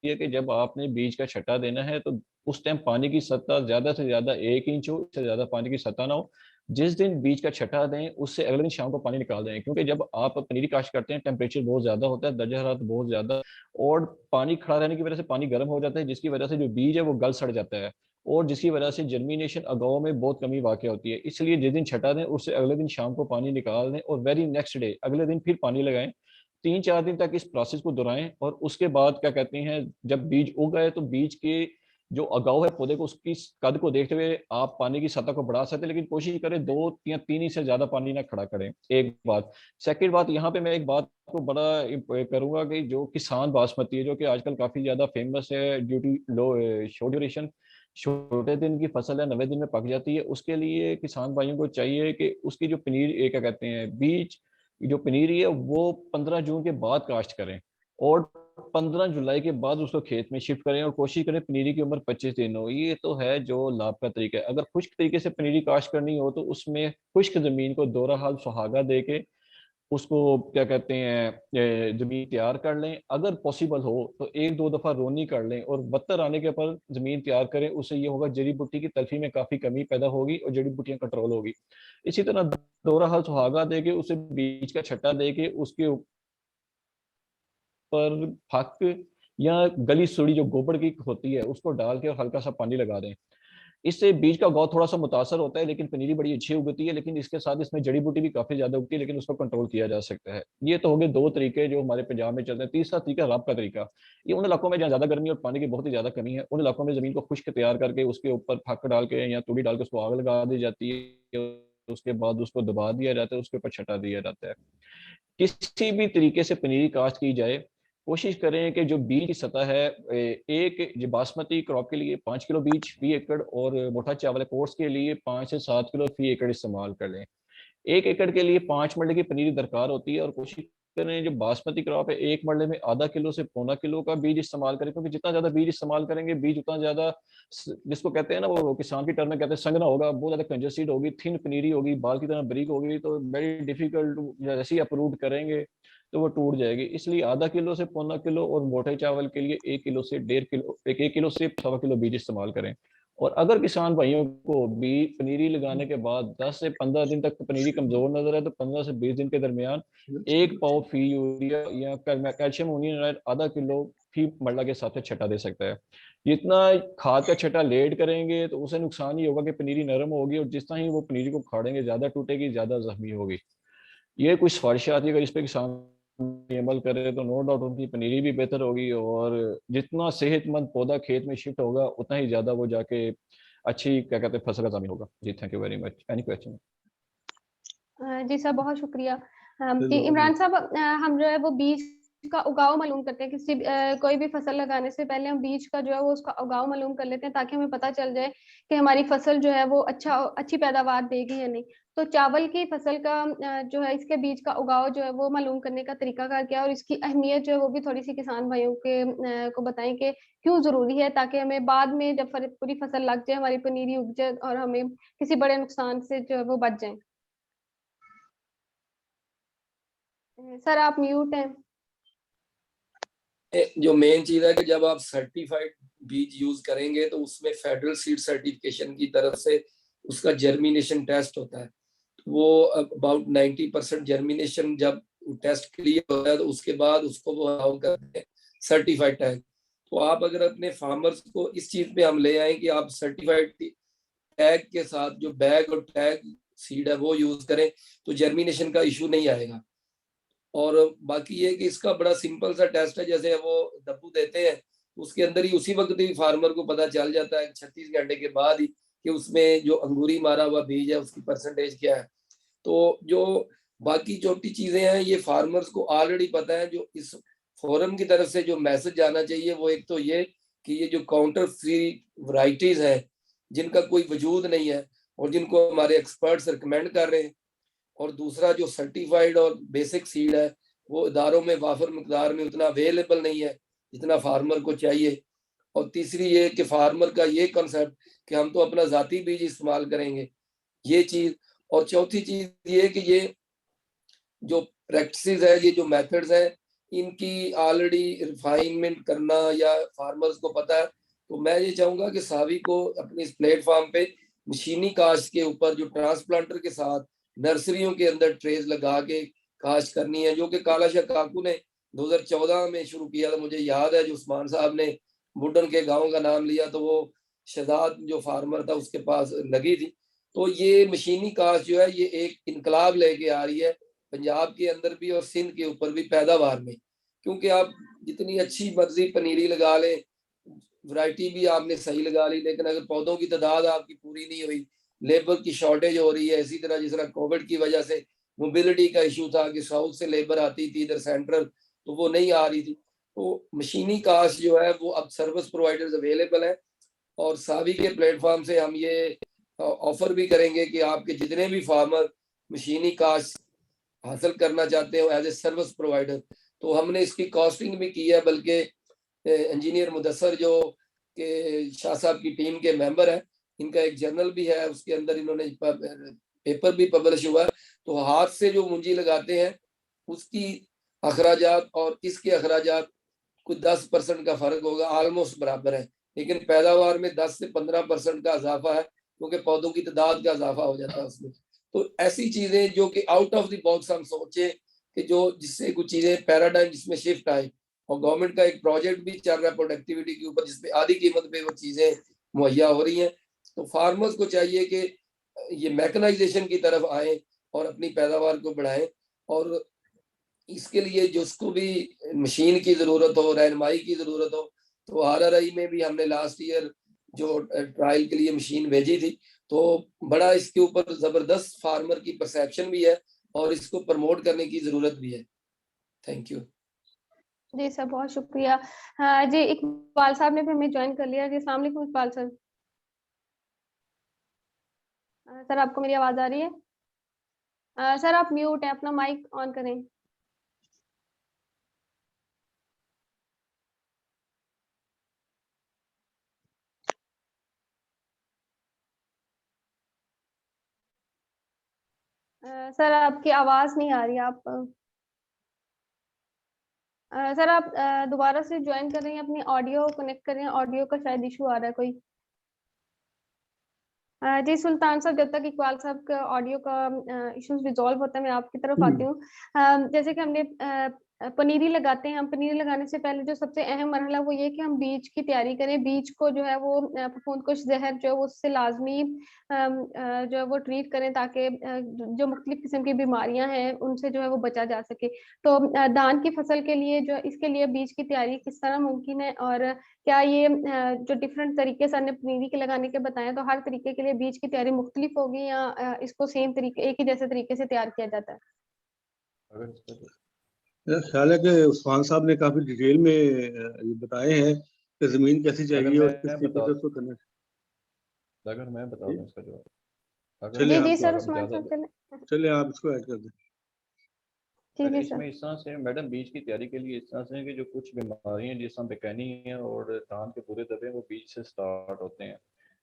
है कि जब आपने बीज का छट्टा देना है, तो उस टाइम पानी की सतह ज़्यादा से ज़्यादा 1 इंच हो, इससे ज़्यादा पानी की सतह ना हो। जिस दिन बीज का छट्टा दें, उससे अगले दिन शाम को पानी निकाल दें, क्योंकि जब आप पनीरी काश्त करते हैं, टेम्परेचर बहुत ज़्यादा होता है, दर्जा हरारत बहुत ज़्यादा, और पानी खड़ा रहने की वजह से पानी गर्म हो जाता है, जिसकी वजह से जो बीज है वो गल सड़ जाता है, और जिसकी वजह से जर्मिनेशन अगाव में बहुत कमी वाक़ होती है। इसलिए जिस दिन छटा दें, उससे अगले दिन शाम को पानी निकाल दें और वेरी नेक्स्ट डे अगले दिन फिर पानी लगाएँ। 3-4 दिन तक इस प्रोसेस को दोहराएँ, और उसके बाद क्या कहते हैं, जब बीज उग गए तो बीज के जो अगाव है पौधे को, उसकी कद को देखते हुए आप पानी की सतह को बढ़ा सकते हैं, लेकिन कोशिश करें 2 या 3 ही से ज़्यादा पानी ना खड़ा करें, एक बात। सेकंड बात, यहाँ पे मैं एक बात को बड़ा करूँगा कि जो किसान बासमती है, जो कि आजकल काफ़ी ज़्यादा फेमस है due to low short duration, छोटे दिन की फसल है, 90 दिन में पक जाती है, उसके लिए किसान भाइयों को चाहिए कि उसकी जो पनीर क्या कहते हैं, बीज जो पनीरी है वो 15 जून के बाद काश्त करें, और 15 जुलाई के बाद उसको खेत में शिफ्ट करें, और कोशिश करें पनीरी की उम्र 25 दिन हो। ये तो है जो लाभ का तरीका है। अगर खुश्क तरीके से पनीरी काश्त करनी हो तो उसमें खुश्क ज़मीन को दोहरा हल सुहागा दे के उसको क्या कहते हैं, ज़मीन तैयार कर लें। अगर पॉसिबल हो तो 1-2 दफ़ा रोनी कर लें और बत्तर आने के पर ज़मीन तैयार करें। उससे ये होगा जड़ी बूटी की तलफी में काफ़ी कमी पैदा होगी और जड़ी बूटियाँ कंट्रोल होगी। इसी तरह दोहरा हल सुहागा दे के उसे बीज का छट्टा दे के उसके पर फक या गली सड़ी जो गोबर की होती है उसको डाल के और हल्का सा पानी लगा दें। इससे बीज का उगाव थोड़ा-सा मुतासर होता है, लेकिन पनीरी बड़ी अच्छी उगती है, लेकिन इसके साथ इसमें जड़ी-बूटी भी काफ़ी ज़्यादा उगती है, लेकिन उसको कंट्रोल किया जा सकता है। ये तो हो गए 2 तरीके जो हमारे पंजाब में चलते हैं। तीसरा तरीका रब का तरीका। ये उन इलाकों में जहाँ ज़्यादा गर्मी और पानी की बहुत ही ज़्यादा कमी है, उन इलाकों में ज़मीन को खुश्क तैयार करके उसके ऊपर फक डाल के या तूड़ी डाल के उसको आग लगा दी जाती है। उसके बाद उसको दबा दिया जाता है, उसके ऊपर छटा दिया जाता है। किसी भी तरीके से पनीरी काश्त की जाए, कोशिश करें कि जो बीज की सतह है, एक जो बासमती क्रॉप के लिए 5 किलो बीज फी एकड़ और मोटा चावल कोर्स के लिए 5 से 7 किलो फी एकड़ इस्तेमाल कर लें। 1 एकड़ के लिए 5 मरले की पनीरी दरकार होती है, और कोशिश करें जो बासमती क्रॉप है 1 मरले में आधा किलो से पौना किलो का बीज इस्तेमाल करें, क्योंकि जितना ज़्यादा बीज इस्तेमाल करेंगे, बीज उतना ज़्यादा जिसको कहते हैं ना, वो किसान की टर्म में कहते हैं संघना होगा, बहुत ज़्यादा कंजस्टेड होगी, थिन पनीरी होगी, बाल की तरह बारीक होगी, तो वेरी डिफिकल्ट, जैसे ही अप्रूव करेंगे तो वो टूट जाएगी। इसलिए आधा किलो से पौना किलो और मोटे चावल के लिए 1 किलो से 1.5 किलो, 1 किलो से सवा किलो बीज इस्तेमाल करें। और अगर किसान भाइयों को भी पनीरी लगाने के बाद 10 से 15 दिन तक पनीरी कमज़ोर नज़र है, तो 15 से 20 दिन के दरमियान 1 पाव फी यूरिया या कैल्शियम अमोनियम आधा किलो फी मरला के साथ छटा दे सकता है। जितना खाद का छटा लेट करेंगे तो उसे नुकसान ये होगा कि पनीरी नरम होगी, और जितना ही वो पनीरी को खाड़ेंगे ज़्यादा टूटेगी, ज़्यादा जख्मी होगी। ये कुछ सिफारिशें आती है, अगर इस पे किसान अमल करे तो नो डाउट उनकी पनीरी भी बेहतर होगी, और जितना सेहतमंद पौधा खेत में शिफ्ट होगा उतना ही ज़्यादा वो जाके अच्छी क्या कहते हैं फसल का ज़ामी होगा। जी, thank you very much. Any question? जी सर, बहुत शुक्रिया। इमरान साहब, हम जो है वो बीज का उगाव मालूम करते हैं, कोई भी फसल लगाने से पहले हम बीज का जो है वो उसका उगाव मालूम कर लेते हैं, ताकि हमें पता चल जाए कि हमारी फसल जो है वो अच्छी पैदावार देगी या नहीं। तो चावल की फसल का जो है इसके बीज का उगाव जो है वो मालूम करने का तरीका क्या है, और इसकी अहमियत जो है वो भी थोड़ी सी किसान भाइयों को बताएं कि क्यों जरूरी है, ताकि हमें बाद में जब पूरी फसल लग जाए, हमारी पनीरी उग जाए और हमें किसी बड़े नुकसान से जो है वो बच जाए। सर आप म्यूट हैं। जो मेन चीज है कि जब आप सर्टिफाइड बीज यूज करेंगे तो उसमें फेडरल सीड सर्टिफिकेशन की तरफ से उसका जर्मिनेशन टेस्ट होता है। वो अबाउट 90% जर्मिनेशन जब टेस्ट क्लियर होता है तो उसके बाद उसको वो अलाउ करते हैं सर्टिफाइड टैग। तो आप अगर अपने फार्मर्स को इस चीज पे हम ले आए कि आप सर्टिफाइड टैग के साथ जो बैग और टैग सीड है वो यूज करें तो जर्मिनेशन का इशू नहीं आएगा। और बाकी ये कि इसका बड़ा सिंपल सा टेस्ट है, जैसे वो दब्बू देते हैं उसके अंदर ही उसी वक्त ही फार्मर को पता चल जाता है 36 घंटे के बाद ही कि उसमें जो अंगूरी मारा हुआ बीज है उसकी परसेंटेज क्या है। तो जो बाकी छोटी चीजें हैं ये फार्मर्स को ऑलरेडी पता है। जो इस फोरम की तरफ से जो मैसेज जाना चाहिए वो एक तो ये कि ये जो काउंटर फ्री वैरायटीज हैं जिनका कोई वजूद नहीं है और जिनको हमारे एक्सपर्ट्स रिकमेंड कर रहे हैं, और दूसरा जो सर्टिफाइड और बेसिक सीड है वो इदारों में वाफर मकदार में उतना अवेलेबल नहीं है जितना फार्मर को चाहिए। और तीसरी ये कि फार्मर का ये कॉन्सेप्ट कि हम तो अपना जाती बीज इस्तेमाल करेंगे, ये चीज। और चौथी चीज ये कि ये जो प्रैक्टिसेस है, ये जो मेथड्स हैं, इनकी ऑलरेडी रिफाइनमेंट करना या फार्मर्स को पता है। तो मैं ये चाहूंगा कि सावी को अपने इस प्लेटफॉर्म पे मशीनी काश्त के ऊपर जो ट्रांसप्लांटर के साथ नर्सरियों के अंदर ट्रेज लगा के काश्त करनी है, जो कि कालाशाह काकू ने 2014 में शुरू किया था। मुझे याद है जो उस्मान साहब ने बुडन के गांव का नाम लिया तो वो शहजाद जो फार्मर था उसके पास लगी थी। तो ये मशीनी काश्त जो है ये एक इनकलाब लेके आ रही है पंजाब के अंदर भी और सिंध के ऊपर भी पैदावार में। क्योंकि आप जितनी अच्छी मर्जी पनीरी लगा लें, वैरायटी भी आपने सही लगा ली, लेकिन अगर पौधों की तादाद आपकी पूरी नहीं हुई, लेबर की शॉर्टेज हो रही है। इसी तरह जिस तरह कोविड की वजह से मोबिलिटी का इशू था कि साउथ से लेबर आती थी इधर सेंट्रल, तो वो नहीं आ रही थी। तो मशीनी काश्त जो है वो अब सर्विस प्रोवाइडर्स अवेलेबल है और सावी के प्लेटफॉर्म से हम ये ऑफर भी करेंगे कि आपके जितने भी फार्मर मशीनी काश्त हासिल करना चाहते हो एज ए सर्विस प्रोवाइडर, तो हमने इसकी कॉस्टिंग भी की है। बल्कि इंजीनियर मुदस्सर जो के शाह साहब की टीम के मेंबर है, इनका एक जर्नल भी है, उसके अंदर इन्होंने पेपर भी पब्लिश हुआ है। तो हाथ से जो मुंजी लगाते हैं उसकी अखराजात और इसके अखराजात कुछ 10% का फर्क होगा, ऑलमोस्ट बराबर है, लेकिन पैदावार में 10 से 15% का इजाफा है क्योंकि पौधों की तादाद का इजाफा हो जाता है उसमें। तो ऐसी चीजें जो कि आउट ऑफ द बॉक्स हम सोचे कि जो जिससे कुछ चीजें पैराडाइम जिसमें शिफ्ट आए। और गवर्नमेंट का एक प्रोजेक्ट भी चल रहा है प्रोडक्टिविटी के ऊपर जिसपे आधी कीमत पे वो चीजें मुहैया हो रही हैं। तो फार्मर्स को चाहिए कि ये मैकेनाइजेशन की तरफ आए और अपनी पैदावार को बढ़ाएं। और इसके लिए जिसको भी मशीन की जरूरत हो, रहनुमाई की जरूरत हो, तो आरआरआई में भी हमने लास्ट ईयर जो ट्रायल के लिए मशीन भेजी थी, तो बड़ा इसके ऊपर जबरदस्त फार्मर की परसेप्शन भी है और इसको प्रमोट करने की जरूरत भी है। थैंक यू जी सर, बहुत शुक्रिया। हाँ जी, इकबाल साहब ने भी हमें ज्वाइन कर लिया जी। अस्सलाम वालेकुम इकबाल सर। सर आपको मेरी आवाज आ रही है? सर आप म्यूट है, अपना माइक ऑन करें। सर आपकी आवाज नहीं आ रही। आप सर आप दोबारा से ज्वाइन कर रहे हैं, अपनी ऑडियो कनेक्ट कर रहे हैं। ऑडियो का शायद इशू आ रहा है कोई। जी सुल्तान साहब, जब तक इकबाल साहब का ऑडियो का इश्यूज रिजॉल्व होता है मैं आपकी तरफ आती हूँ। जैसे कि हमने पनीरी लगाते हैं, हम पनीरी लगाने से पहले जो सबसे अहम मरहला वो ये कि हम बीज की तैयारी करें। बीज को जो है वो फफूंदकुश जहर जो है वो उससे लाजमी जो है वो ट्रीट करें ताकि जो मुख्तलिफ किस्म की बीमारियां हैं उनसे जो है वो बचा जा सके। तो धान की फसल के लिए जो इसके लिए बीज की तैयारी किस तरह मुमकिन है, और क्या ये जो डिफरेंट तरीके से हमने पनीरी के लगाने के बताए, तो हर तरीके के लिए बीज की तैयारी मुख्तलिफ होगी या इसको सेम तरीके एक ही जैसे तरीके से तैयार किया जाता है? मेरा ख्याल है कि उस्मान साहब ने काफी डिटेल में ये बताए हैं कि जमीन कैसी चाहिए और किस तरीके से उसको करना अगर मैं बता दूं इसका जवाब, अगर चलिए जी जी सर, आप उस्मान इजाजत साहब चले। चलिए आप इसको ऐड कर दें। जी जी इसमें सर। इस तरह से मैडम बीज की तैयारी के लिए इस तरह से है कि जो कुछ बीमारियां जिस तरह बेकैनी है और धान के पूरे दबे वो बीज से स्टार्ट होते हैं,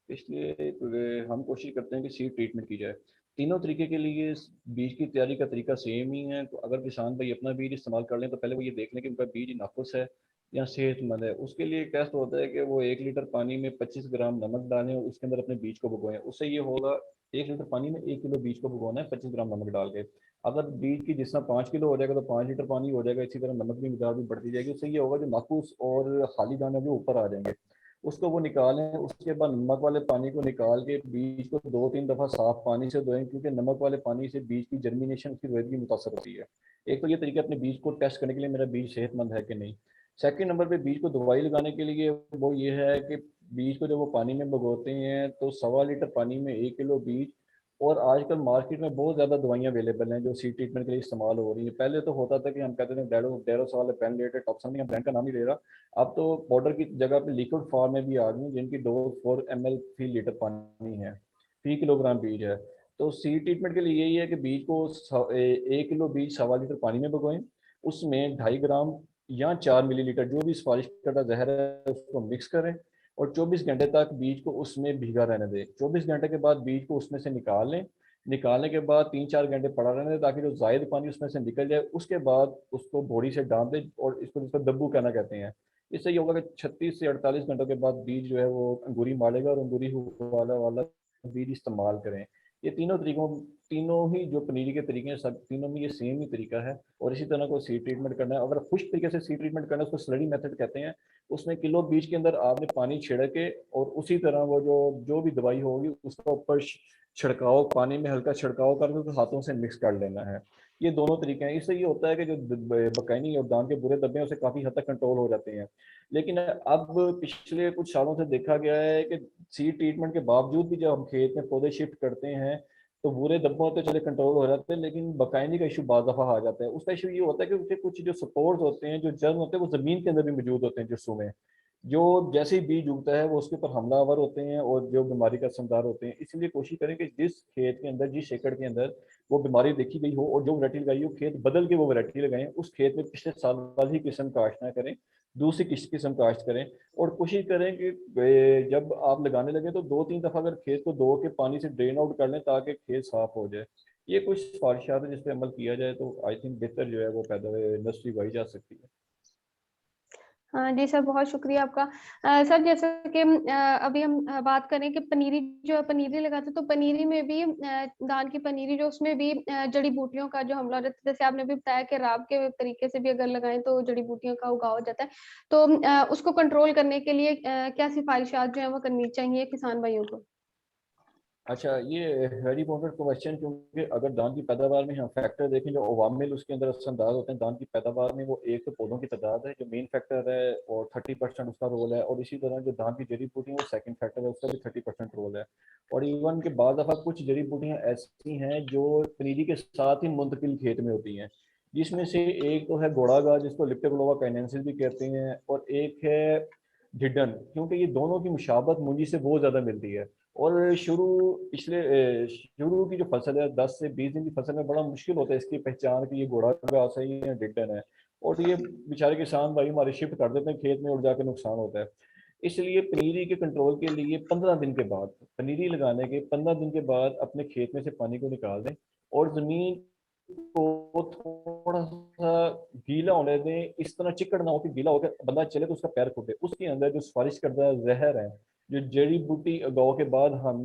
इसलिए हम कोशिश करते हैं कि सीड ट्रीटमेंट की जाए। तीनों तरीके के लिए बीज की तैयारी का तरीका सेम ही है। तो अगर किसान भाई अपना बीज इस्तेमाल कर लें तो पहले वो ये देख लें कि उनका बीज नाखुश है या सेहतमंद है, उसके लिए एक टेस्ट होता है कि वो 1 लीटर पानी में 25 ग्राम नमक डालें और उसके अंदर अपने बीज को भिगोएं। उससे ये होगा 1 लीटर पानी में 1 किलो बीज को भिगोना है 25 ग्राम नमक डाल के। अगर बीज की जिस तरह 5 किलो हो जाएगा तो 5 लीटर पानी हो जाएगा। इसी तरह नमक की मिकदार भी बढ़ती जाएगी। उससे ये होगा कि नाखूस और खाली दाने भी ऊपर आ जाएंगे। उसको वो निकालें। उसके बाद नमक वाले पानी को निकाल के बीज को 2-3 दफ़ा साफ पानी से धोएं, क्योंकि नमक वाले पानी से बीज की जर्मिनेशन की रोएदगी मुतासर होती है। एक तो ये तरीका अपने बीज को टेस्ट करने के लिए मेरा बीज सेहतमंद है कि नहीं। सेकंड नंबर पे बीज को दवाई लगाने के लिए वो ये है कि बीज को जब वो पानी में भिगोते हैं तो 1.25 लीटर पानी में 1 किलो बीज। और आजकल मार्केट में बहुत ज़्यादा दवाइयाँ अवेलेबल हैं जो सीड ट्रीटमेंट के लिए इस्तेमाल हो रही है। पहले तो होता था कि हम कहते थे डेरोसॉल, पेनलेट, टॉक्सन, या ब्रांड का नाम नहीं ले रहा। अब तो पाउडर की जगह पे लिक्विड फॉर्म में भी आ गई, जिनकी डोज 4 ml फी लीटर पानी है, फी किलोग्राम बीज है। तो सीड ट्रीटमेंट के लिए यही है कि बीज को 1 किलो बीज 1.25 लीटर पानी में भिगोएं। उसमें 2.5 ग्राम या 4 मिलीलीटर जो भी सिफारिश करता जहर है उसको मिक्स करें और 24 घंटे तक बीज को उसमें भीगा रहने दें। 24 घंटे के बाद बीज को उसमें से निकाल लें। निकालने के बाद 3-4 घंटे पड़ा रहने दें ताकि जो जायद पानी उसमें से निकल जाए। उसके बाद उसको बोरी से डाल दें और इसको दब्बू कहना कहते हैं। इससे ये होगा कि 36 से 48 घंटों के बाद बीज जो है वो अंगूरी मारेगा और अंगूरी वाला वाला बीज इस्तेमाल करें। ये तीनों ही जो पनीरी के तरीके हैं, सब तीनों में ये सेम ही तरीका है। और इसी तरह को सीड ट्रीटमेंट करना है। अगर खुश्क तरीके से सीड ट्रीटमेंट करना है उसको स्लरी मेथड कहते हैं। उसमें किलो बीज के अंदर आपने पानी छिड़क के और उसी तरह वो जो भी दवाई होगी उसका ऊपर छिड़काव, पानी में हल्का छिड़काव करके उसको हाथों से मिक्स कर लेना है। ये दोनों तरीके हैं। इससे ये होता है कि जो बकायनी और दान के बुरे धब्बे हैं उसे काफ़ी हद तक कंट्रोल हो जाते हैं। लेकिन अब पिछले कुछ सालों से देखा गया है कि सीड ट्रीटमेंट के बावजूद भी जब हम खेत में पौधे शिफ्ट करते हैं तो बुरे धब्बों तो चले कंट्रोल हो जाते हैं, लेकिन बकायनी का इशू बाज़ दफ़ा आ जाता है। उसका इशू ये होता है कि उसके कुछ जो सपोर्ट होते हैं, जो जर्म होते हैं, वो ज़मीन के अंदर भी मौजूद होते हैं जिसमें में जो जैसे ही बीज उगता है वो उसके ऊपर हमलावर होते हैं और जो बीमारी का समदार होते हैं। इसलिए कोशिश करें कि जिस खेत के अंदर, जिस एकड़ के अंदर वो बीमारी देखी गई हो और जो वैरायटी लगाई हो, खेत बदल के वो वैरायटी लगाएं। उस खेत में पिछले साल वाली किस्म काश्त ना करें, दूसरी किस्म काश्त करें। और कोशिश करें कि जब आप लगाने लगे तो 2-3 दफ़ा अगर खेत को धो के पानी से ड्रेन आउट कर लें ताकि खेत साफ हो जाए। ये कुछ सिफारिशात है जिस पर अमल किया जाए तो आई थिंक बेहतर जो है वो पैदावार इंडस्ट्री उगाई जा सकती है। हाँ जी सर, बहुत शुक्रिया आपका। सर जैसे कि अभी हम बात करें कि पनीरी जो है पनीरी लगाते हैं तो पनीरी में भी धान की पनीरी जो उसमें भी जड़ी बूटियों का जो हमला रहता है, जैसे आपने भी बताया कि राब के तरीके से भी अगर लगाएं तो जड़ी बूटियों का उगाव हो जाता है। तो उसको कंट्रोल करने के लिए क्या सिफारिशात जो है वो करनी चाहिए किसान भाइयों को? अच्छा, ये वेरी इंपॉर्टेंट क्वेश्चन, क्योंकि अगर धान की पैदावार में हम फैक्टर देखें जो अवामिल उसके अंदर असरअंदाज होते हैं धान की पैदावार में, वो एक तो पौधों की तादाद है जो मेन फैक्टर है और 30% उसका रोल है। और इसी तरह जो धान की जड़ी बूटियाँ वो सेकंड फैक्टर है, उसका भी 30% रोल है। और इवन के बाद दफ़ा कुछ जड़ी बूटियाँ ऐसी हैं जो पनीरी के साथ ही मुंतकिल खेत में होती हैं, जिसमें से एक तो है घोड़ा घास जिसको लिप्टोग्लोवा काइनेंसिस भी कहते हैं, और एक है ढिड्डन, क्योंकि ये दोनों की मुशाबत मुंजी से बहुत ज़्यादा मिलती है। और शुरू की जो फसल है 10 से 20 दिन की फसल में बड़ा मुश्किल होता है इसकी पहचान कि ये घोड़ा घास है या डिक्टन है। और ये बेचारे किसान भाई हमारे शिफ्ट कर देते हैं खेत में और जाके नुकसान होता है। इसलिए पनीरी के कंट्रोल के लिए 15 दिन के बाद, पनीरी लगाने के 15 दिन के बाद अपने खेत में से पानी को निकाल दें और ज़मीन को थोड़ा सा गीला होने दें। इस तरह चिकड़ ना हो कि गीला होकर बंदा चले तो उसका पैर फूटे। उसके अंदर जो सिफारिश करदा जहर है, जो जड़ी बूटी उगाव के बाद हम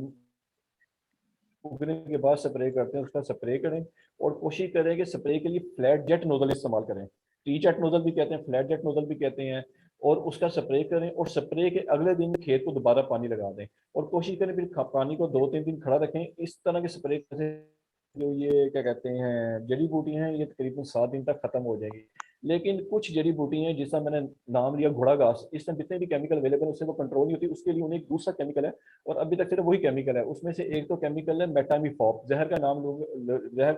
उगने के बाद स्प्रे करते हैं, उसका स्प्रे करें। और कोशिश करें कि स्प्रे के लिए फ्लैट जेट नोजल इस्तेमाल करें। टी जेट नोजल भी कहते हैं, फ्लैट जेट नोजल भी कहते हैं। और उसका स्प्रे करें और स्प्रे के अगले दिन खेत को दोबारा पानी लगा दें। और कोशिश करें फिर पानी को 2-3 दिन खड़ा रखें। इस तरह के स्प्रे से जो ये क्या कहते हैं जड़ी बूटी हैं ये तकरीबन 7 दिन तक खत्म हो जाएगी। लेकिन कुछ जड़ी बूटी हैं जिसका मैंने नाम लिया घोड़ा घास, इसमें जितने भी केमिकल अवेलेबल है उससे वो कंट्रोल नहीं होती। उसके लिए उन्हें एक दूसरा केमिकल है और अभी तक सिर्फ वही केमिकल है। उसमें से एक तो केमिकल है मेटामिफॉप, जहर का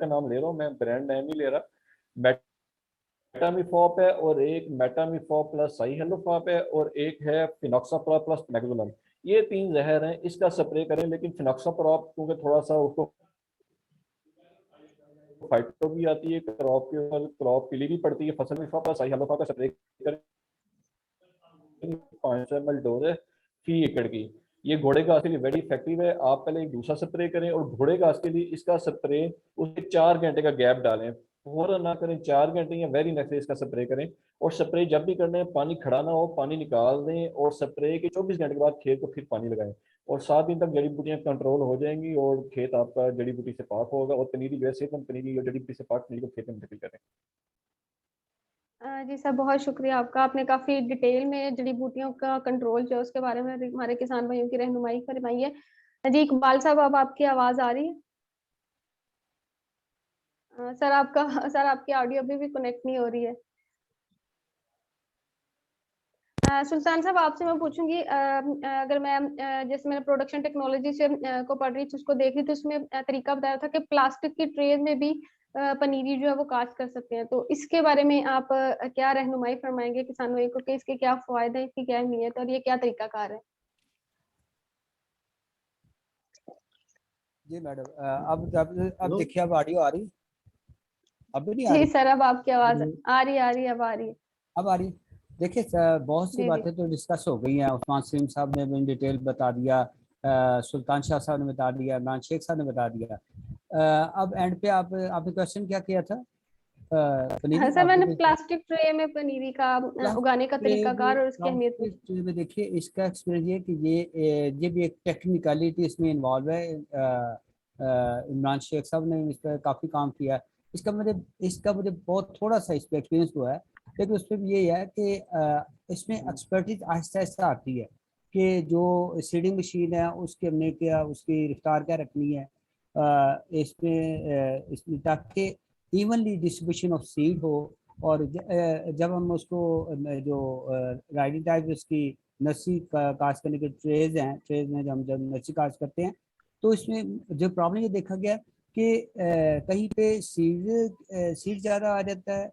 नाम ले रहा हूँ मैं, ब्रांड नेम नहीं ले रहा। मेटामिफॉप है और एक मेटामिफॉप प्लस साइहेलोफॉप है और एक है फिनॉक्साप्रॉप प्लस मैक्सोलम। ये 3 जहर हैं, इसका स्प्रे करें। लेकिन फिनॉक्साप्रॉप क्योंकि थोड़ा सा उसको फाइटो भी आती है, क्रॉप के ऊपर क्रॉप पीली भी पड़ती है, फसल में साइहेलोफॉप का स्प्रे करें। 500 ml डोज है फी एकड़ की। ये घोड़े घास के लिए वेरी इफेक्टिव है। आप पहले एक दूसरा स्प्रे करें और घोड़े घास के लिए इसका स्प्रे उसके 4 घंटे का गैप डालें। फौरन ना करें, 4 घंटे या वेरी नेक्स्ट डे इसका स्प्रे करें। और स्प्रे जब भी करना है पानी खड़ा ना हो, पानी निकाल दें और स्प्रे के 24 घंटे के बाद खेत को फिर पानी लगाएं। और 7 दिन तक जड़ी बूटियां कंट्रोल हो जाएंगी और खेत आपका जड़ी बूटी से पाक होगा। और पनीरी जो है सेहतमंद पनीरी और जड़ी बूटी से पाक पनीरी को खेत में इंतकाल करें। जी सर, बहुत शुक्रिया आपका। आपने काफी डिटेल में जड़ी बूटियों का कंट्रोल जो है उसके बारे में हमारे किसान भाइयों की रहनुमाई फरमाई है। जी इकबाल साहब, अब आपकी आवाज आ रही है? सर आपकी ऑडियो अभी भी कनेक्ट नहीं हो रही है। सुल्तान साहब, आपसे मैं पूछूंगी, अगर मैं जैसे मैंने प्रोडक्शन टेक्नोलॉजी से को पढ़ रही थी, उसको देख रही थी, उसमें तरीका बताया था कि प्लास्टिक की ट्रे में भी पनीरी जो है वो कास्ट कर सकते हैं। तो इसके बारे में आप क्या रहनुमाई फरमाएंगे किसानों को कि इसके क्या फायदे हैं, इसकी क्या अहमियत है और ये क्या तरीकाकार है? जी मैडम, अब देखिए, अब ऑडियो आ रही, अब भी नहीं आ जी रही? सर, अब आपकी आवाज आ रही अब आ रही है। अब आ रही। देखिए बहुत सी जी जी। बातें तो डिस्कस हो गई हैं। उस्मान सलीम साहब ने भी डिटेल बता दिया, सुल्तान शाह साहब ने बता दिया, इमरान शेख साहब ने बता दिया। अब एंड पे आपने क्वेश्चन क्या किया था? पनीरी सर मैंने आपने प्लास्टिक ट्रे में पनीरी का उगाने का तरीकाकार और उसकी अहमियत पूछी। प्लास्टिक में देखिए, इसका एक्सपीरियंस ये कि ये भी एक टेक्निकलिटी इसमें इन्वॉल्व है। इमरान शेख साहब ने इस पर काफ़ी काम किया है। इसका मुझे बहुत थोड़ा सा इस पर एक्सपीरियंस हुआ है, लेकिन उस पर ये है कि इसमें एक्सपर्टीज आहिस्ता आहिस्ता आती है कि जो सीडिंग मशीन है उसकी हमने क्या, उसकी रफ्तार क्या रखनी है इसमें ताकि इवनली डिस्ट्रीब्यूशन ऑफ सीड हो। और जब हम उसको जो राइडिंग टाइप उसकी नस्सी कास्ट करने के ट्रेज में जब नस्सी कास्ट करते हैं, तो इसमें जो प्रॉब्लम ये देखा गया कि कहीं पे सीड ज़्यादा आ जाता है,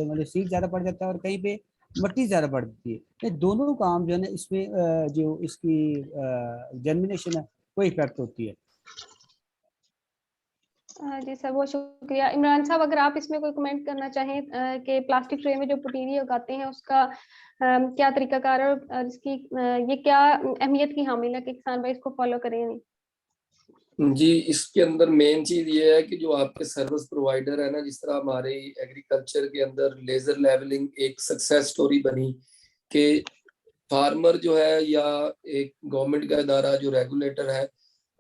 मतलब सीड ज़्यादा पड़ जाता है, और कहीं पे मट्टी ज़्यादा पड़ जाती है। ये दोनों काम जो है ना, इसमें जो इसकी जर्मिनेशन है वो इफेक्ट होती है। जी सर, बहुत शुक्रिया। इमरान साहब, अगर आप इसमें कोई कमेंट करना चाहें कि प्लास्टिक ट्रे में जो पनीरी उगाते हैं उसका क्या तरीकाकार है और इसकी ये क्या अहमियत की हामिल है कि किसान भाई इसको फॉलो करें या नहीं? जी, इसके अंदर मेन चीज ये है कि जो आपके सर्विस प्रोवाइडर है ना, जिस तरह हमारे एग्रीकल्चर के अंदर लेजर लेवलिंग एक सक्सेस स्टोरी बनी कि फार्मर जो है या एक गवर्नमेंट का इदारा जो रेगुलेटर है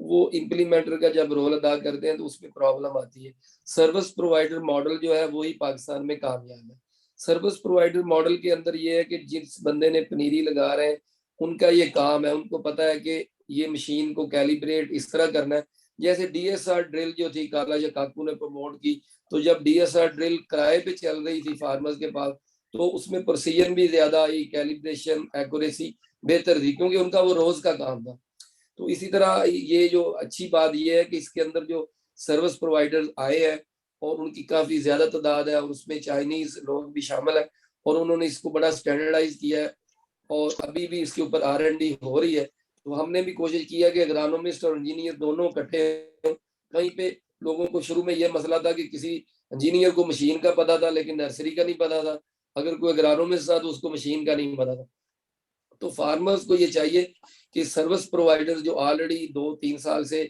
वो इम्प्लीमेंटर का जब रोल अदा करते हैं तो उसमें प्रॉब्लम आती है। सर्विस प्रोवाइडर मॉडल जो है वही पाकिस्तान में कामयाब है। सर्विस प्रोवाइडर मॉडल के अंदर ये है कि जिस बंदे ने पनीरी लगा रहे हैं उनका ये काम है, उनको पता है कि ये मशीन को कैलिब्रेट इस तरह करना है। जैसे डीएसआर ड्रिल जो थी, काला काकू ने प्रमोट की, तो जब डीएसआर ड्रिल किराए पे चल रही थी फार्मर्स के पास, तो उसमें प्रोसीजन भी ज्यादा आई, कैलिब्रेशन एक्यूरेसी बेहतर थी, क्योंकि उनका वो रोज का काम था। तो इसी तरह ये जो अच्छी बात ये है कि इसके अंदर जो सर्विस प्रोवाइडर आए हैं और उनकी काफी ज्यादा तादाद है, और उसमें चाइनीज लोग भी शामिल है, और उन्होंने इसको बड़ा स्टैंडर्डाइज किया है और अभी भी इसके ऊपर R&D हो रही है। तो हमने भी कोशिश किया कि एग्रानोमिस्ट और इंजीनियर दोनों इकट्ठे। कहीं पे लोगों को शुरू में यह मसला था कि किसी इंजीनियर को मशीन का पता था लेकिन नर्सरी का नहीं पता था, अगर कोई एग्रानोमिस्ट था तो उसको मशीन का नहीं पता था। तो फार्मर्स को ये चाहिए कि सर्विस प्रोवाइडर जो ऑलरेडी 2-3 साल से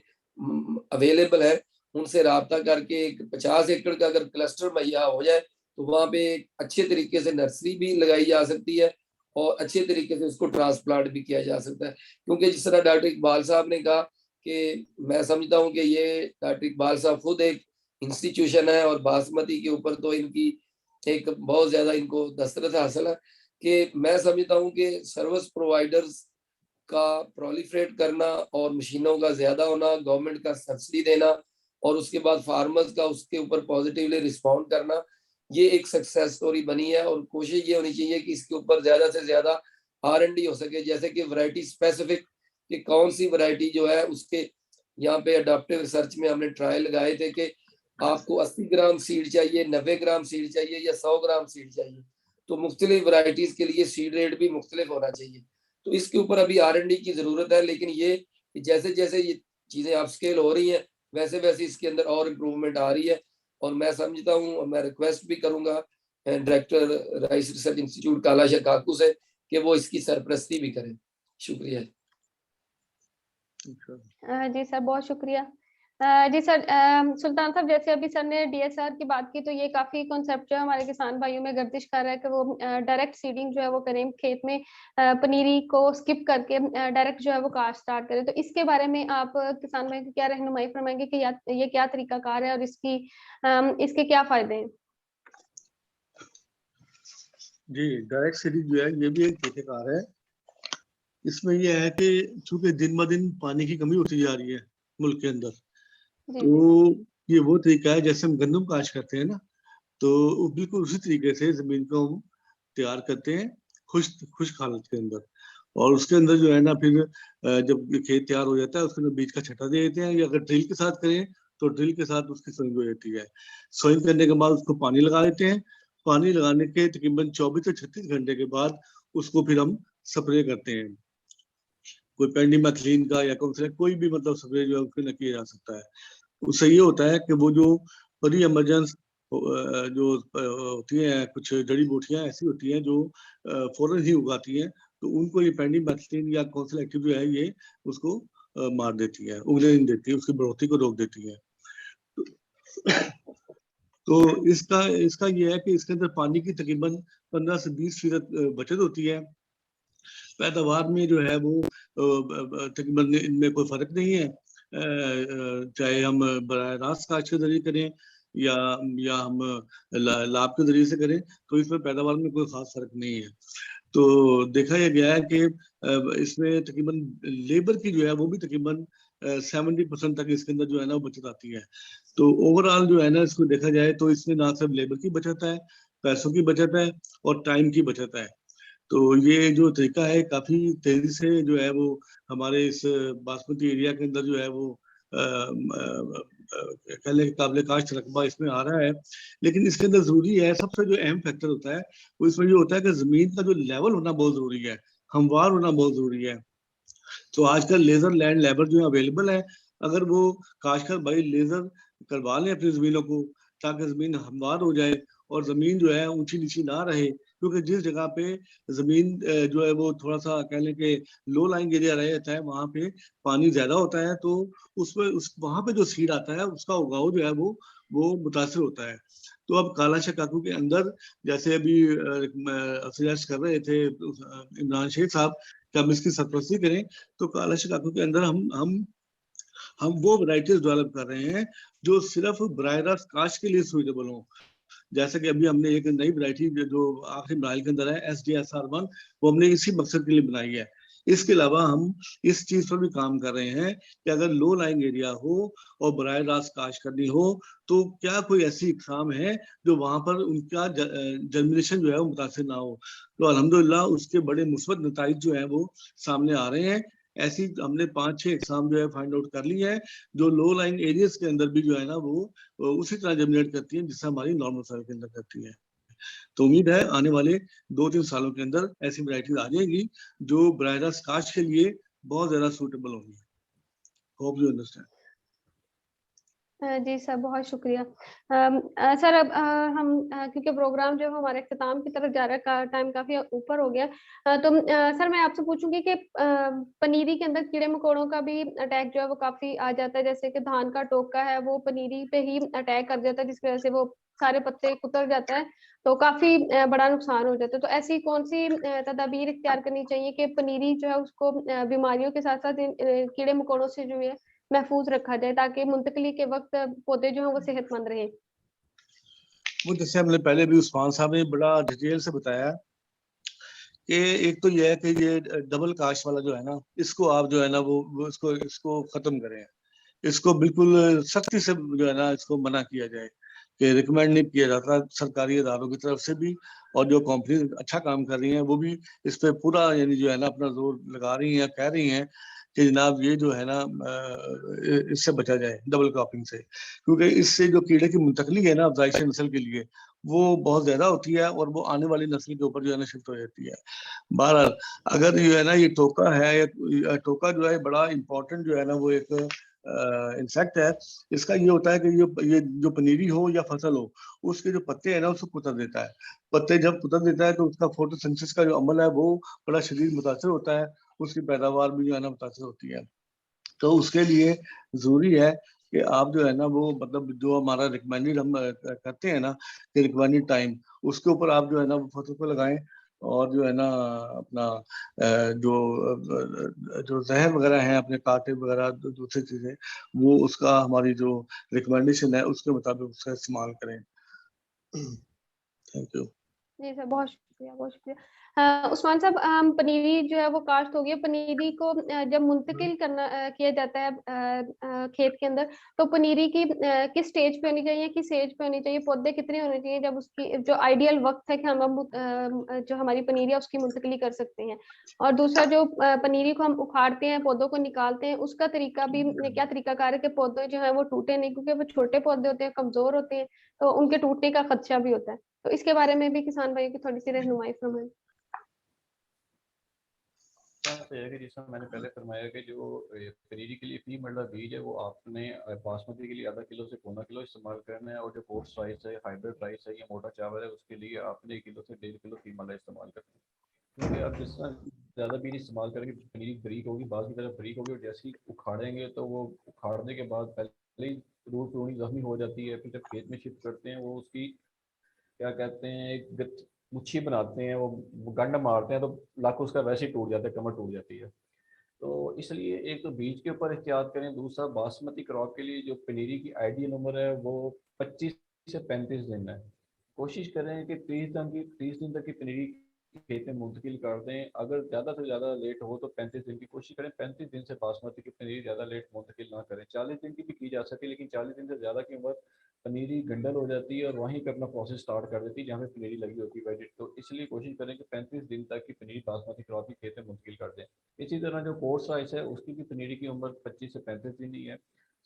अवेलेबल है उनसे राब्ता करके 50 एकड़ का अगर क्लस्टर मुहैया हो जाए तो वहाँ पे अच्छे तरीके से नर्सरी भी लगाई जा सकती है और अच्छे तरीके से उसको ट्रांसप्लांट भी किया जा सकता है। क्योंकि जिस तरह डॉक्टर इकबाल साहब ने कहा कि मैं समझता हूँ कि ये डॉक्टर इकबाल साहब खुद एक इंस्टीट्यूशन है और बासमती के ऊपर तो इनकी एक बहुत ज्यादा इनको दस्तरत हासिल है कि मैं समझता हूँ कि सर्विस प्रोवाइडर्स का प्रोलिफरेट करना और मशीनों का ज्यादा होना, गवर्नमेंट का सब्सिडी देना और उसके बाद फार्मर्स का उसके ऊपर पॉजिटिवली रिस्पॉन्ड करना, ये एक सक्सेस स्टोरी बनी है। और कोशिश ये होनी चाहिए कि इसके ऊपर ज्यादा से ज्यादा R&D हो सके, जैसे कि वैरायटी स्पेसिफिक कि कौन सी वैरायटी जो है उसके यहाँ पे अडॉप्टिव रिसर्च में हमने ट्रायल लगाए थे कि आपको 80 ग्राम सीड चाहिए, 90 ग्राम सीड चाहिए या 100 ग्राम सीड चाहिए, तो मुख्तलिफ वैरायटीज के लिए सीड रेट भी मुख्तलिफ होना चाहिए। तो इसके ऊपर अभी R&D की जरूरत है, लेकिन ये जैसे जैसे ये चीजें अपस्केल हो रही हैं वैसे वैसे इसके अंदर और इम्प्रूवमेंट आ रही है। और मैं समझता हूँ और मैं रिक्वेस्ट भी करूंगा डायरेक्टर राइस रिसर्च इंस्टीट्यूट काला काकू से कि वो इसकी सरपरस्ती भी करें। शुक्रिया। जी सर, बहुत शुक्रिया। जी सर, सुल्तान साहब जैसे अभी सर ने डीएसआर की बात की, तो ये काफी कॉन्सेप्ट जो है हमारे किसान भाइयों में गर्दिश कर रहा है कि वो डायरेक्ट सीडिंग जो है वो करें खेत में, पनीरी को स्किप करके डायरेक्ट जो है वो काश्त स्टार्ट करें। तो इसके बारे में आप किसान भाई को क्या रहनुमाई फरमाएंगे कि ये क्या तरीकाकार है और इसके क्या फायदे हैं? जी, डायरेक्ट सीडिंग जो है ये भी एक तरीकाकार है। इसमें यह है कि चूंकि दिन ब दिन पानी की कमी होती जा रही है मुल्क के अंदर, जी तो ये वो तरीका है जैसे हम गंदम काश्त करते हैं ना, तो बिल्कुल उसी तरीके से जमीन को हम तैयार करते हैं खुश्क हालत के अंदर, और उसके अंदर जो है ना फिर जब खेत तैयार हो जाता है उसके अंदर बीज का छटा दे देते हैं, या अगर ड्रिल के साथ करें तो ड्रिल के साथ उसकी सोइंग हो जाती है। सोइंग करने के बाद उसको पानी लगा देते हैं। पानी लगाने के तकरीबन 24 से 36 घंटे के बाद उसको फिर हम स्प्रे करते हैं। कोई पेंडिमेथलिन का या कोई भी मतलब स्प्रे जो है उसके न किया जा सकता है। उससे ये होता है कि वो जो प्री एमरजेंस जो होती हैं, कुछ जड़ी बूटियां ऐसी होती हैं जो फौरन ही उगाती हैं, तो उनको ये पेंडिमेथलिन या कौंसल एक्टिव जो है ये उसको मार देती है, उगने नहीं देती है, उसकी बढ़ोतरी को रोक देती है। तो इसका इसका ये है कि इसके अंदर पानी की तकरीबन 15 से 20% बचत होती है। पैदावार में जो है वो तकरीबन इनमें कोई फर्क नहीं है, चाहे हम बराह रास्त काश्त के जरिए करें या हम लाभ के जरिए से करें, तो इसमें पैदावार में कोई खास फर्क नहीं है। तो देखा यह गया है कि इसमें तकरीबन लेबर की जो है वो भी तकरीबन 70% तक इसके अंदर जो है ना वो बचत आती है। तो ओवरऑल जो है ना इसको देखा जाए तो इसमें ना सिर्फ लेबर की बचत है, पैसों की बचत है और टाइम की बचत है। तो ये जो तरीका है काफी तेजी से जो है वो हमारे इस बासमती एरिया के अंदर जो है वो कहने के काबिल काश्त रकबा इसमें आ रहा है। लेकिन इसके अंदर जरूरी है, सबसे जो अहम फैक्टर होता है वो इसमें ये होता है कि जमीन का जो लेवल होना बहुत जरूरी है, हमवार होना बहुत जरूरी है। तो आजकल लेजर लैंड लेबर जो है अवेलेबल है, अगर वो काश्तकार भाई लेजर करवा लें अपनी जमीनों को ताकि जमीन हमवार हो जाए और जमीन जो है ऊंची नीची ना रहे, क्योंकि जिस जगह पे जमीन जो है वो थोड़ा सा कह लें कि लो लाइंग एरिया रह जाता है, वहां पे पानी ज्यादा होता है, तो उसमें वहां पे जो सीड आता है उसका उगाव जो है वो मुतासर होता है। तो अब काला शकाकू के अंदर जैसे अभी सजेस्ट कर रहे थे इमरान शेख साहब कि हम इसकी सरपरस्ती करें, तो काला शकाकू के अंदर हम वो वैरायटीज डेवलप कर रहे हैं जो सिर्फ बराह रास्त काश्त के लिए सुइटेबल हो। जैसे कि अभी हमने एक नई वैरायटी जो आखिरी मराइल के अंदर है SDSR1, वो हमने इसी मकसद के लिए बनाई है। इसके अलावा हम इस चीज पर भी काम कर रहे हैं कि अगर लो लाइंग एरिया हो और बराह रास्त काश्त करनी हो तो क्या कोई ऐसी इकसाम है जो वहां पर उनका जर्मिनेशन जो है वो मुतासिर ना हो। तो अल्हम्दुलिल्लाह उसके बड़े मुस्बत नताइज जो है वो सामने आ रहे हैं। ऐसी हमने 5-6 एग्जाम जो है फाइंड आउट कर ली है जो लो लाइंग एरियाज के अंदर भी जो है ना वो उसी तरह जर्मिनेट करती है जिससे हमारी नॉर्मल सॉइल के अंदर करती है। तो उम्मीद है आने वाले 2-3 सालों के अंदर ऐसी वैरायटीज आ जाएगी जो बराह रास्त काश्त के लिए बहुत ज्यादा सूटेबल होंगी। Hope you understand. जी सर, बहुत शुक्रिया। सर अब हम क्योंकि प्रोग्राम जो है हमारे अख्ताम की तरफ जा रहा है, टाइम काफी ऊपर हो गया, तो सर मैं आपसे पूछूंगी कि पनीरी के अंदर कीड़े मकोड़ों का भी अटैक जो है वो काफी आ जाता है, जैसे कि धान का टोका है वो पनीरी पे ही अटैक कर जाता है, जिसकी वजह से वो सारे पत्ते कुतर जाता है, तो काफी बड़ा नुकसान हो जाता है। तो ऐसी कौन सी तदाबीर इख्तियार करनी चाहिए कि पनीरी जो है उसको बीमारियों के साथ साथ कीड़े मकोड़ों से जो है महफूज रखा जाए, ताकि मुंतकली के वक्त पौधे जो हैं वो सेहतमंद रहें? वो जैसे हमने पहले भी उस्मान साहब ने बड़ा डिटेल से बताया कि एक तो ये है कि ये डबल काश वाला जो है ना, इसको आप जो है ना वो इसको खत्म करें, इसको बिल्कुल सख्ती से जो है ना इसको मना किया जाए, कि रिकमेंड नहीं किया जाता सरकारी इदारों की तरफ से भी, और जो कंपनी अच्छा काम कर रही हैं वो भी इस पे पूरा यानी जो है ना अपना जोर लगा रही हैं, कह रही हैं कि जनाब ये जो है ना इससे बचा जाए डबल क्रॉपिंग से, क्योंकि इससे जो कीड़े की मुंतकली है ना अफजाइश नस्ल के लिए वो बहुत ज्यादा होती है और वो आने वाली नस्ल के ऊपर जो है ना शिफ्ट हो जाती है। बहरहाल अगर जो है ना ये टोका है, या टोका जो है बड़ा इंपॉर्टेंट जो है ना वो एक इंसेक्ट है। इसका ये होता है कि ये जो पनीरी हो या फसल हो उसके जो पत्ते हैं ना उसको कुतर देता है। पत्ते जब कुतर देता है तो उसका फोटोसिंथेसिस का जो अमल है वो बड़ा शदीद मुतासर होता है, उसकी पैदावार भी जो है ना मुतासर होती है। तो उसके लिए जरूरी है कि आप जो है ना वो मतलब जो हमारा रिकमेंडेड हम करते हैं ना कि रिकमेंडेड टाइम, उसके ऊपर आप जो है ना वो फसल को लगाएं, और जो है ना अपना जो जहर वगैरह हैं अपने कांटे वगैरह दूसरी चीजें, वो उसका हमारी जो रिकमेंडेशन है उसके मुताबिक उसका इस्तेमाल करें। Thank you. जी सर, बहुत शुक्रिया, बहुत शुक्रिया। उस्मान साहब, पनीरी जो है वो काश्त हो गई है। पनीरी को जब मुंतकिल किया जाता है खेत के अंदर, तो पनीरी की किस स्टेज पे होनी चाहिए, किस स्टेज पे होनी चाहिए, पौधे कितने होने चाहिए, जब उसकी जो आइडियल वक्त है कि हम जो हमारी पनीरी है उसकी मुंतकिली कर सकते हैं। और दूसरा, जो पनीरी को हम उखाड़ते हैं, पौधों को निकालते हैं, उसका तरीका भी क्या तरीकाकार है कि पौधे जो है वो टूटे नहीं, क्योंकि वो छोटे पौधे होते हैं, कमजोर होते हैं, तो उनके टूटने का खदशा भी होता है। तो इसके बारे में भी किसान भाइयों की थोड़ी सी रहनुमाई फरमाएं। बात है कि जैसा मैंने पहले फरमाया कि जो पनीरी के लिए फी मरला बीज है वो आपने बासमती के लिए आधा किलो से पौना किलो इस्तेमाल करना है, और जो कोर्स राइस है, हाइब्रिड राइस है या मोटा चावल है, उसके लिए आपने 1 किलो से 1.5 किलो फी मरला इस्तेमाल करना है। क्योंकि आप जिस तरह ज़्यादा बीज इस्तेमाल करेंगे पनीरी बरीक होगी, बाज़ की तरफ बरीक होगी, और जैसे ही उखाड़ेंगे तो वो उखाड़ने के बाद पहले ही रूट पूरी जख्मी हो जाती है। फिर जब खेत में शिफ्ट करते हैं वो उसकी क्या कहते हैं एक मुच्छी बनाते हैं, वो गंड मारते हैं तो लाख उसका वैसे ही टूट जाता है, कमर टूट जाती है। तो इसलिए एक तो बीज के ऊपर एहतियात करें, दूसरा बासमती क्रॉप के लिए जो पनीरी की आइडियल उम्र है वो 25 से 35 दिन है। कोशिश करें कि 30 दिन तक की पनीरी खेत में मुंतकिल कर दें। अगर ज़्यादा से ज़्यादा लेट हो तो 35 दिन की कोशिश करें। 35 दिन से बासमती की पनीरी ज़्यादा लेट मुंतकिल ना करें। 40 दिन की भी की जा सके, लेकिन 40 दिन से ज़्यादा की उम्र पनीरी गंडल हो जाती है और वहीं पर अपना प्रोसेस स्टार्ट कर देती है जहाँ पे पनीरी लगी होती है वेडिट। तो इसलिए कोशिश करें कि 35 दिन तक की पनीरी बासमती क्रॉप की खेत में मुंतकिल कर दें। इसी तरह जो कोर्स राइस है उसकी भी पनीरी की उम्र 25 से 35 दिन ही है।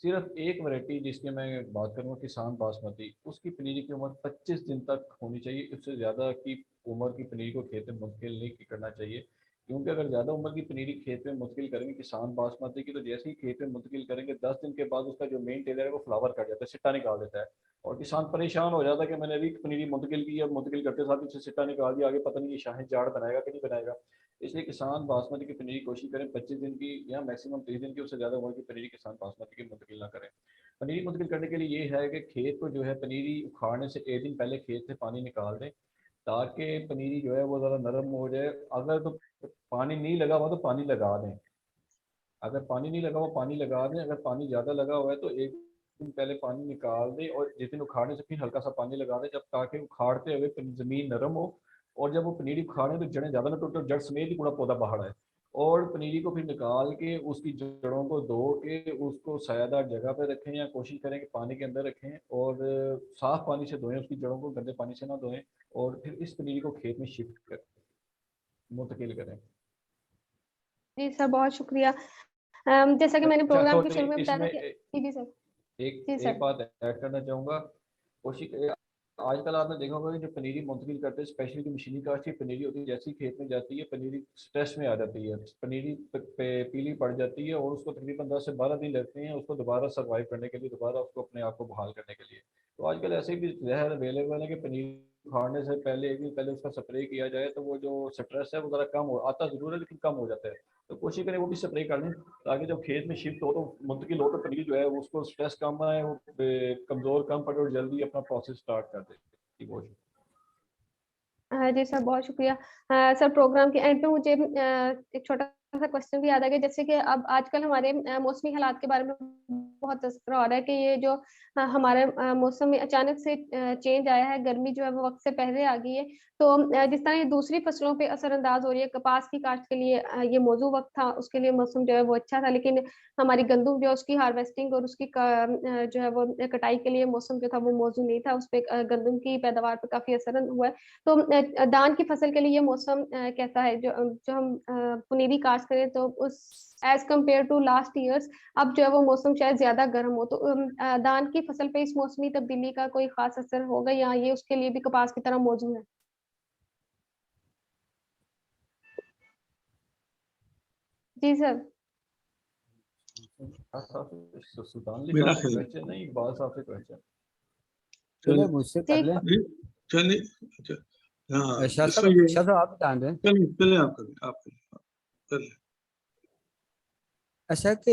सिर्फ एक वैरायटी जिसकी मैं बात करूँगा किसान बासमती, उसकी पनीरी की उम्र 25 दिन तक होनी चाहिए। उससे ज़्यादा की उम्र की पनीरी को खेत में मुंतकिल नहीं करना चाहिए, क्योंकि अगर ज़्यादा उम्र की पनीरी खेत में मुंतकिल करेंगे किसान बासमती की, तो जैसे ही खेत में मुंतकिल करेंगे 10 दिन के बाद उसका जो मेन टेलर है वो फ्लावर कर जाता है, सिट्टा निकाल देता है, और किसान परेशान हो जाता है कि मैंने अभी पनीरी मुंतकिल की, अब मुंतकिल करते साथ इसे सिट्टा निकाल दिया, आगे पता नहीं ये शाही जाड़ बनाएगा कि नहीं बनाएगा। इसलिए किसान बासमती की पनीरी कोशिश करें 25 दिन की या मैक्सिमम 30 दिन की, उससे ज़्यादा उम्र की पनीरी किसान बासमती की मुंतकिल ना करें। पनीरी मुंतकिल करने के लिए ये है कि खेत को जो है पनीरी उखाड़ने से 1 दिन पहले खेत से पानी निकाल दें, ताकि पनीरी जो है वो ज़्यादा नरम हो जाए। अगर तो पानी नहीं लगा हुआ तो पानी लगा दें, अगर पानी नहीं लगा हुआ पानी लगा दें, अगर पानी ज़्यादा लगा हुआ है तो 1 दिन पहले पानी निकाल दें, और जिस दिन उखाड़ने से फिर हल्का सा पानी लगा दें, जब ताकि उखाड़ते हुए ज़मीन नरम हो, और जब वो पनीरी उखाड़ें तो जड़ें ज़्यादा ना टूटे, जड़ समेत ही पूरा पौधा बाहर आए। और पनीरी को फिर निकाल के उसकी जड़ों को धो के उसको सायादार जगह पे रखें, या कोशिश करें कि पानी के अंदर रखें, और साफ़ पानी से धोएं उसकी जड़ों को, गंदे पानी से ना धोएं, और फिर इस पनीरी को खेत में शिफ्ट करें, मुंतकिल करें। जी सर, बहुत शुक्रिया। जैसा कि मैंने अच्छा, प्रोग्राम के सॉरी, शुरू में बताया था इसमें कि जी सर। एक जी एक सर। बात ऐड करना चाहूँगा। कोशिश आजकल आपने देखा होगा कि जो पनीरी मुंतकिल करते हैं, स्पेशली जो मशीनी कास्ट की पनीरी होती है, जैसे ही खेत में जाती है पनीरी स्ट्रेस में आ जाती है, पनीरी पीली पड़ जाती है, और उसको तकरीबन 10 से 12 दिन लगते हैं उसको दोबारा सर्वाइव करने के लिए, दोबारा उसको अपने आप को बहाल करने के लिए। तो आजकल ऐसे भी जहर अवेलेबल है कि पनीर खाने से पहले 1 दिन पहले उसका स्प्रे किया जाए तो वो जो स्ट्रेस है वो ज़रा कम हो आता, ज़रूर है लेकिन कम हो जाता है। तो कोशिश करें वो भी स्प्रे कर लें, ताकि जब खेत में शिफ्ट हो तो मुंतकिल हो तो पनीर जो है उसको स्ट्रेस कम आए, वो कमज़ोर कम पड़े और जल्दी अपना प्रोसेस स्टार्ट कर दे। जी, बहुत जी सर, बहुत शुक्रिया। सर, प्रोग्राम के एंड पे मुझे एक छोटा सा क्वेश्चन भी याद आ गया, जैसे कि अब आजकल हमारे मौसमी हालात के बारे में बहुत तज़किरा हो रहा है कि ये जो हमारे मौसम में अचानक से चेंज आया है, गर्मी जो है वो वक्त से पहले आ गई है। तो जिस तरह ये दूसरी फसलों पे असरअंदाज हो रही है, कपास की काश्त के लिए ये मौजू वक्त था, उसके लिए मौसम जो है वो अच्छा था, लेकिन हमारी गंदम जो है उसकी हार्वेस्टिंग और उसकी जो है वो कटाई के लिए मौसम जो था वो मौजू नहीं था, उस पर गंदम की पैदावार पर काफी असर हुआ है। तो धान की फसल के लिए ये मौसम कैसा है, जो हम पनीरी काश्त करें तो उस as compare to last years अब जो है वो मौसम शायद ज्यादा गर्म हो, तो धान की फसल पे इस मौसमी तब्दीली का कोई खास असर होगा, या ये उसके लिए भी कपास की तरह मौजूद है? जी सर। सुल्तान मेरा साहब से ख्याल क्वेश्चन नहीं, इकबाल साहब से क्वेश्चन। चले चलिए मुझसे कर ठीक। लें। जी, चलिए। अच्छा, हाँ शाह इसमें ये साहब आप बता दें। चलिए चलिए आप करें, आप करें, कर लें। अच्छा कि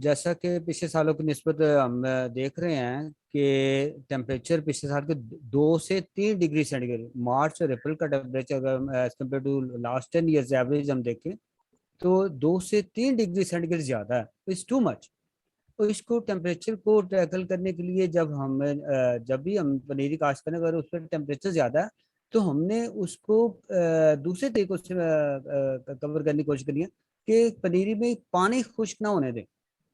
जैसा कि पिछले सालों की निस्बत हम देख रहे हैं कि टेम्परेचर पिछले साल के 2 से 3 डिग्री सेंटीग्रेड, मार्च और अप्रैल का टेम्परेचर अगर as compare to last 10 years average हम देखें तो 2 से 3 डिग्री सेंटीग्रेड ज़्यादा है, इट्स टू मच। तो इसको टेम्परेचर को टैकल करने के लिए जब भी हम पनीरी काश्त करें अगर उस पर टेम्परेचर ज़्यादा है तो हमने उसको दूसरे तरीकों से कवर करने की कोशिश करी है कि पनीरी में पानी खुश्क ना होने दें।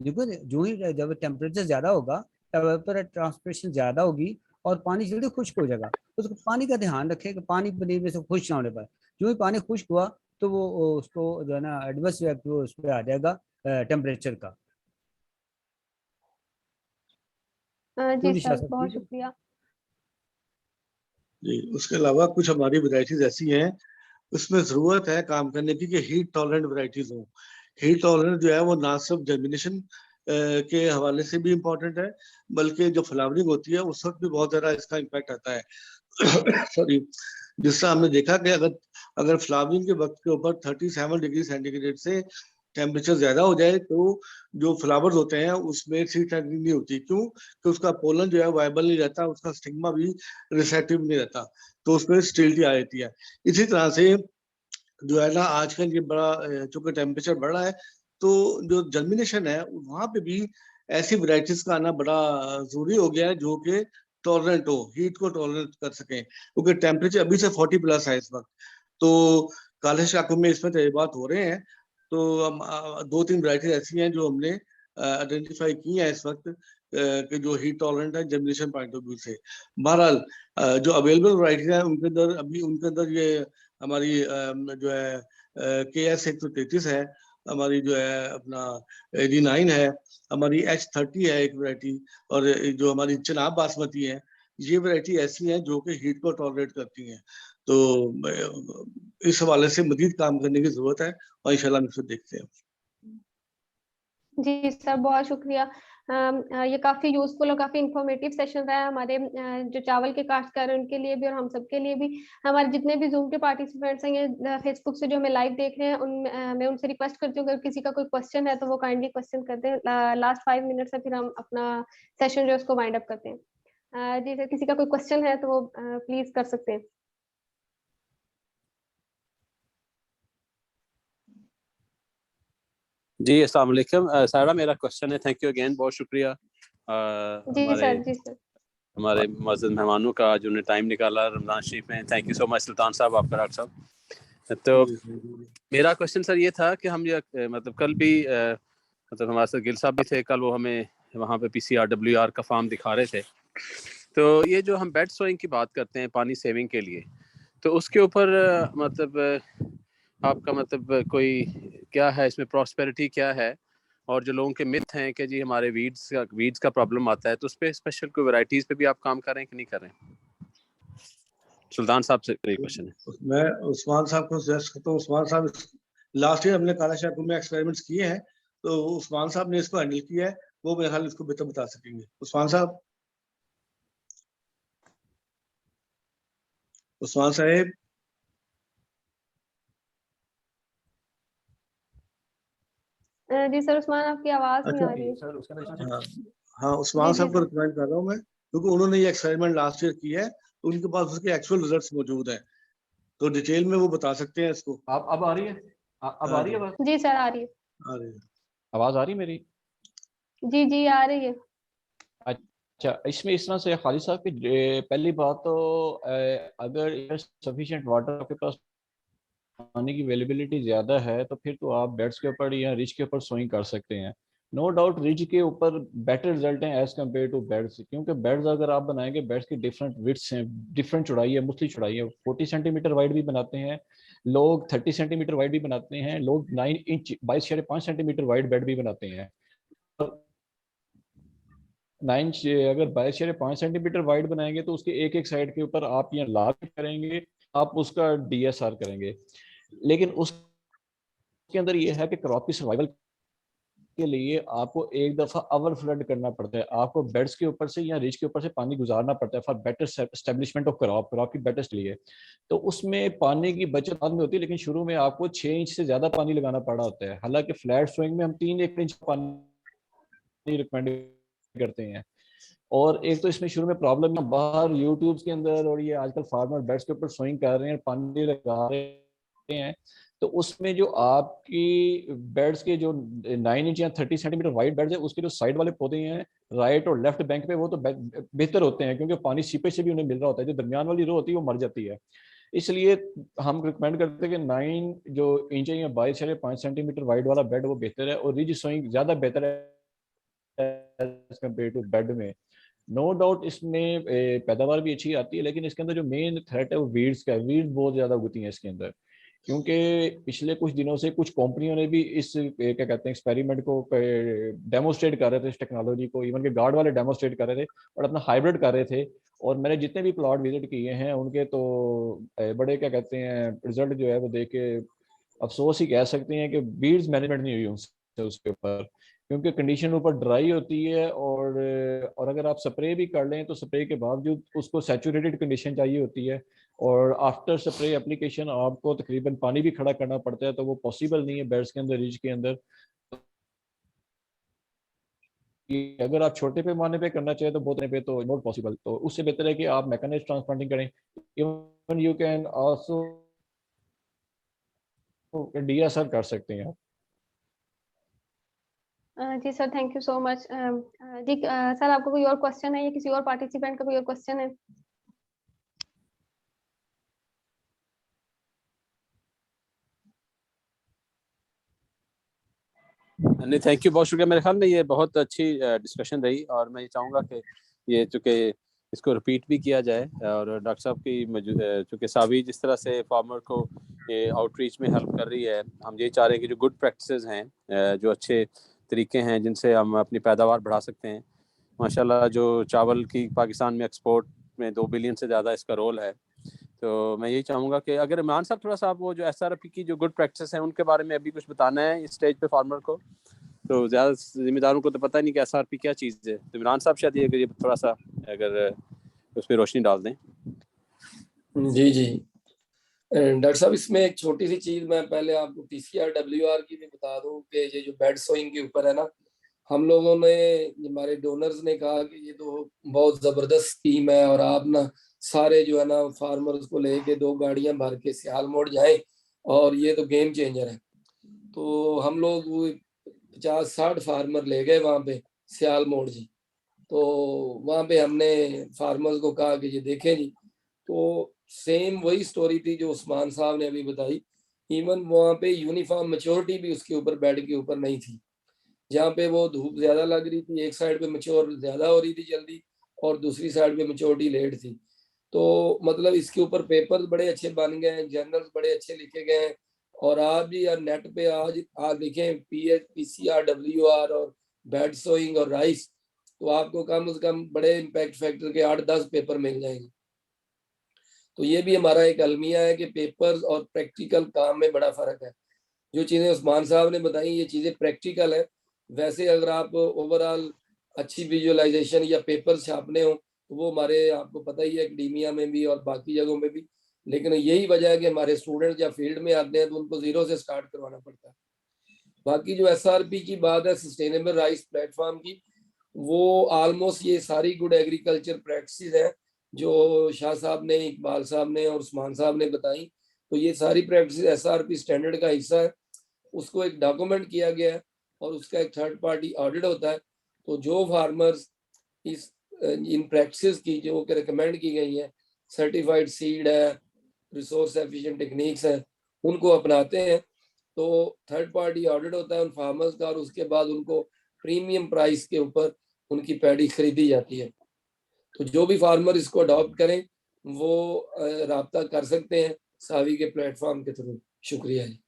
देखो जो ही जब टेम्परेचर ज़्यादा होगा तब ट्रांसपिरेशन ज़्यादा होगी और पानी जल्दी खुश्क हो जाएगा। तो उसको पानी का ध्यान रखें कि पानी पनीर में से खुश्क ना होने पाए। जो ही पानी खुश्क हुआ तो वो उसको जो है ना एडवर्स रिएक्ट उस पर आ जाएगा टेम्परेचर का। जी सर, बहुत शुक्रिया। जी, उसके अलावा कुछ हमारी वैरायटीज ऐसी हैं उसमें जरूरत है काम करने की कि हीट टॉलरेंट वैरायटीज हो। हीट टॉलरेंट जो है वो ना सिर्फ जर्मिनेशन के हवाले से भी इम्पोर्टेंट है बल्कि जो फ्लावरिंग होती है उस वक्त भी बहुत ज्यादा इसका इम्पैक्ट आता है। सॉरी, जिस तरह हमने देखा कि अगर अगर फ्लावरिंग के वक्त के ऊपर 37 डिग्री सेंटीग्रेड से टेम्परेचर ज्यादा हो जाए तो जो फ्लावर्स होते हैं उसमें सीड सेटिंग नहीं होती। क्यों? कि उसका पोलन जो है वायबल नहीं रहता, उसका स्टिग्मा भी रिसेप्टिव नहीं रहता, तो उसमें स्टिलिटी आ जाती है। इसी तरह से जो है ना आजकल ये बड़ा चूंकि टेम्परेचर बढ़ रहा है तो जो जर्मिनेशन है वहां पे भी ऐसी वैरायटीज का आना बड़ा जरूरी हो गया है जो कि टॉलरेंट हो, हीट को टॉलरेट कर सकें, क्योंकि टेम्परेचर अभी से 40 प्लस है इस वक्त। तो काले शाकों में इसमें तजर्बात हो रहे हैं। तो हम 2-3 वैरायटी ऐसी हैं जो हमने आइडेंटिफाई की है इस वक्त कि जो हीट टॉलरेंट है जर्मिनेशन पॉइंट ऑफ व्यू से। बहरहाल जो अवेलेबल वैरायटी है उनके अंदर ये हमारी जो है KS 133 है, हमारी जो है अपना AD9 है, हमारी H30 है एक वैरायटी, और जो हमारी चनाब बासमती है, ये वैरायटी ऐसी हैं जो कि हीट को टॉलरेट करती हैं। तो इस हवाले से मजीद काम करने की जरूरत है और इंशाल्लाह हम इसको देखते हैं। जी सर, बहुत शुक्रिया। ये काफी यूजफुल और काफी इंफॉर्मेटिव सेशन रहा है हमारे जो चावल के काश्तकार हैं उनके लिए भी और हम सबके लिए भी। हमारे जितने भी जूम के पार्टिसिपेंट्स हैं ये फेसबुक से जो हमें लाइव देख रहे हैं मैं उनसे रिक्वेस्ट करती हूँ अगर किसी का कोई क्वेश्चन है तो वो काइंडली क्वेश्चन करते हैं। लास्ट 5 मिनट से फिर हम अपना सेशन जो है उसको वाइंड अप करते हैं। जी सर, किसी का कोई क्वेश्चन है तो वो प्लीज कर सकते हैं। जी अस्सलाम वालेकुम सारा, मेरा क्वेश्चन है। थैंक यू अगेन, बहुत शुक्रिया हमारे मौजूद मेहमानों का जिन्होंने टाइम निकाला रमजान शरीफ में। थैंक यू सो मच सुल्तान साहब, आपका डॉक्टर साहब। तो मेरा क्वेश्चन सर ये था कि हम ये मतलब कल भी मतलब हमारे साथ गिल साहब भी थे, कल वो हमें वहाँ पे PCRWR का फार्म दिखा रहे थे। तो ये जो हम बेड सोइंग की बात करते हैं पानी सेविंग के लिए, तो उसके ऊपर मतलब आपका मतलब कोई क्या है इसमें, प्रॉस्पेरिटी क्या है, और जो लोगों के मिथ हैं कि जी हमारे वीड्स का प्रॉब्लम आता है, तो उस पर स्पेशल कोई वैरायटीज पे भी आप काम कर रहे हैं कि नहीं कर रहे हैं? सुल्तान साहब से कोई क्वेश्चन है। मैं उस्मान साहब को सजेस्ट करता हूँ। उस्मान साहब लास्ट ईयर हमने काला शाकुर में एक्सपेरिमेंट्स किए हैं, तो उस्मान साहब ने इसको हैंडल किया है, वो मेरे ख्याल इसको बेहतर बता सकेंगे। उस्मान साहब। उस्मान साहब। जी सर, उस्मान आपकी आवाज नहीं आ रही है। हाँ हाँ, उस्मान साहब को रिकमेंड कर रहा हूँ मैं, क्योंकि उन्होंने ये एक्सपेरिमेंट लास्ट ईयर किया है, तो उनके पास उसके एक्चुअल रिजल्ट्स मौजूद हैं, तो डिटेल में वो बता सकते हैं इसको। आप अब आ रही है? अब आ रही है आवाज? जी सर, आ रही है। आ रही है। आवाज आ रही है मेरी? जी जी आ रही है। अच्छा, इसमें इस तरह से खालिद साहब की पहली बात तो अगर सफिशिएंट वाटर आपके पास, पानी की अवेलेबिलिटी ज़्यादा है, तो फिर तो आप बेड्स के ऊपर या रिज के ऊपर सोइंग कर सकते हैं। नो डाउट रिज के ऊपर बेटर रिजल्ट हैं एज कम्पेयर टू बेड्स, क्योंकि बेड्स अगर आप बनाएंगे, बेड्स की डिफरेंट विड्थ्स हैं, डिफरेंट चौड़ाई है, मुख्तलिफ चौड़ाई है। 40 सेंटीमीटर वाइड भी बनाते हैं लोग, 30 सेंटीमीटर वाइड भी बनाते हैं लोग, 9 इंच 22.5 सेंटीमीटर वाइड बेड भी बनाते हैं। 9 अगर 22.5 सेंटीमीटर वाइड बनाएंगे तो उसके एक एक साइड के ऊपर आप यहाँ लाग करेंगे, आप उसका DSR करेंगे, लेकिन उसके अंदर ये है कि क्रॉप की सर्वाइवल के लिए आपको एक दफा ओवर फ्लड करना पड़ता है, आपको बेड्स के ऊपर से या रिज के ऊपर से पानी गुजारना पड़ता है for better establishment of crop की बेटर लिए। तो उसमें पानी की बचत बाद में होती है, लेकिन शुरू में आपको 6 इंच से ज्यादा पानी लगाना पड़ा होता है। हालांकि फ्लैट सोइंग में हम 3-1 इंच पानी रिकमेंड करते हैं। और एक तो इसमें शुरू में प्रॉब्लम है, बाहर यूट्यूब के अंदर और ये आजकल फार्मर बेड्स के ऊपर सोइंग कर रहे हैं, पानी लगा रहे हैं, तो उसमें जो आपकी बेड्स के जो 9 इंच या 30 सेंटीमीटर वाइड बेड्स है, उसके जो साइड वाले पौधे हैं राइट और लेफ्ट बैंक पे, वो तो बेहतर होते हैं क्योंकि पानी सीपेज से भी उन्हें मिल रहा होता है। जो दरमियान वाली रो होती है वो मर जाती है। इसलिए हम रिकमेंड करते हैं कि 9 जो इंच या 22-5 सेंटीमीटर वाइड वाला बेड वो बेहतर है, और रिज सोइंग ज्यादा बेहतर है कंपेयर टू बेड में। नो डाउट इसमें पैदावार भी अच्छी आती है, लेकिन इसके अंदर जो मेन थ्रेट है वो वीड्स का है। वीड्स बहुत ज्यादा उगती हैं इसके अंदर, क्योंकि पिछले कुछ दिनों से कुछ कंपनियों ने भी इस क्या कहते हैं एक्सपेरिमेंट को डेमोस्ट्रेट कर रहे थे, इस टेक्नोलॉजी को। इवन के गार्ड वाले डेमोस्ट्रेट कर रहे थे और अपना हाइब्रिड कर रहे थे। और मैंने जितने भी प्लॉट विजिट किए हैं उनके तो बड़े क्या कहते हैं रिजल्ट जो है वो देख के अफसोस ही कह सकते हैं कि बीड्स मैनेजमेंट नहीं हुई उनसे उसके ऊपर, क्योंकि कंडीशन ऊपर ड्राई होती है। और अगर आप स्प्रे भी कर लें तो स्प्रे के बावजूद उसको सैचुरेटेड कंडीशन चाहिए होती है, और आफ्टर स्प्रे एप्लीकेशन आपको तकरीबन पानी भी खड़ा करना पड़ता है, तो वो पॉसिबल नहीं है बेड्स के अंदर, रिज के अंदर। अगर आप छोटे पैमाने पे करना चाहें तो बहुत पे तो नॉट पॉसिबल, तो उससे बेहतर है कि आप मैकेनाइज्ड ट्रांसप्लांटिंग करें। Even you can also D S R कर सकते हैं आप। जी sir, thank you so much. जी सर, आपको कोई और क्वेश्चन है या किसी और पार्टिसिपेंट का कोई और क्वेश्चन है? नहीं, थैंक यू, बहुत शुक्रिया। मेरे ख्याल में ये बहुत अच्छी डिस्कशन रही, और मैं ये चाहूँगा कि ये चूँकि इसको रिपीट भी किया जाए, और डॉक्टर साहब की चूँकि सावी जिस तरह से फार्मर को ये आउटरीच में हेल्प कर रही है, हम ये चाह रहे हैं कि जो गुड प्रैक्टिसेस हैं, जो अच्छे तरीके हैं जिनसे हम अपनी पैदावार बढ़ा सकते हैं। माशाल्लाह जो चावल की पाकिस्तान में एक्सपोर्ट में 2 बिलियन से ज़्यादा इसका रोल है। तो मैं यही चाहूँगा कि अगर इमरान साहब थोड़ा सा आप वो जो SRP की जो गुड प्रैक्टिस है उनके बारे में अभी कुछ बताना है इस स्टेज पे फार्मर को, तो ज़्यादा जिम्मेदारों को तो पता नहीं कि SRP क्या चीज़ है। तो इमरान साहब शायद ये थोड़ा सा अगर उस पर रोशनी डाल दें। जी जी डॉक्टर साहब, इसमें एक छोटी सी चीज मैं पहले आपको PCR WR की भी बता दूं कि ये जो बेड सोइंग के ऊपर है ना, हम लोगों ने, हमारे डोनर्स ने कहा कि ये तो बहुत जबरदस्त स्कीम है, और आप ना सारे जो है ना फार्मर्स को लेके 2 गाड़ियां भर के सियाल मोड़ जाएं, और ये तो गेम चेंजर है। तो हम लोग 50-60 फार्मर ले गए वहां पे सियाल मोड़ जी। तो वहां पे हमने फार्मर्स को कहा कि ये देखें जी, तो सेम वही स्टोरी थी जो उस्मान साहब ने अभी बताई। इवन वहां पे यूनिफॉर्म मैच्योरिटी भी उसके ऊपर बेड के ऊपर नहीं थी। जहाँ पे वो धूप ज्यादा लग रही थी, एक साइड पे मैच्योर ज्यादा हो रही थी जल्दी, और दूसरी साइड पे मैच्योरिटी लेट थी। तो मतलब इसके ऊपर पेपर्स बड़े अच्छे बन गए हैं, जर्नल्स बड़े अच्छे लिखे गए हैं। और आप भी यार नेट पे आज लिखें PCR WR और बेड सोइंग और राइस, तो आपको कम से कम बड़े इम्पैक्ट फैक्टर के 8-10 पेपर मिल जाएंगे। तो ये भी हमारा एक अलमिया है कि पेपर्स और प्रैक्टिकल काम में बड़ा फर्क है। जो चीजें उस्मान साहब ने बताई ये चीजें प्रैक्टिकल है। वैसे अगर आप ओवरऑल अच्छी विजुअलाइजेशन या पेपर्स छापने हो तो वो हमारे, आपको पता ही है, एकेडमिया में भी और बाकी जगहों में भी। लेकिन यही वजह है कि हमारे स्टूडेंट्स या फील्ड में आते हैं तो उनको जीरो से स्टार्ट करवाना पड़ता है। बाकी जो SRP की बात है, सस्टेनेबल राइस प्लेटफॉर्म की, वो ऑलमोस्ट ये सारी गुड एग्रीकल्चर प्रैक्टिसेस है जो शाह साहब ने, इकबाल साहब ने और उस्मान साहब ने बताई। तो ये सारी प्रैक्टिस SRP स्टैंडर्ड का हिस्सा है। उसको एक डॉक्यूमेंट किया गया है और उसका एक थर्ड पार्टी ऑडिट होता है। तो जो फार्मर्स इस इन प्रैक्टिसेस की जो कि रिकमेंड की गई है, सर्टिफाइड सीड है, रिसोर्स एफिशिएंट टेक्निक्स है, उनको अपनाते हैं तो थर्ड पार्टी ऑडिट होता है उन फार्मर्स का, और उसके बाद उनको प्रीमियम प्राइस के ऊपर उनकी पैडी खरीदी जाती है। तो जो भी फार्मर इसको अडॉप्ट करें वो राब्ता कर सकते हैं सावी के प्लेटफॉर्म के थ्रू। शुक्रिया जी।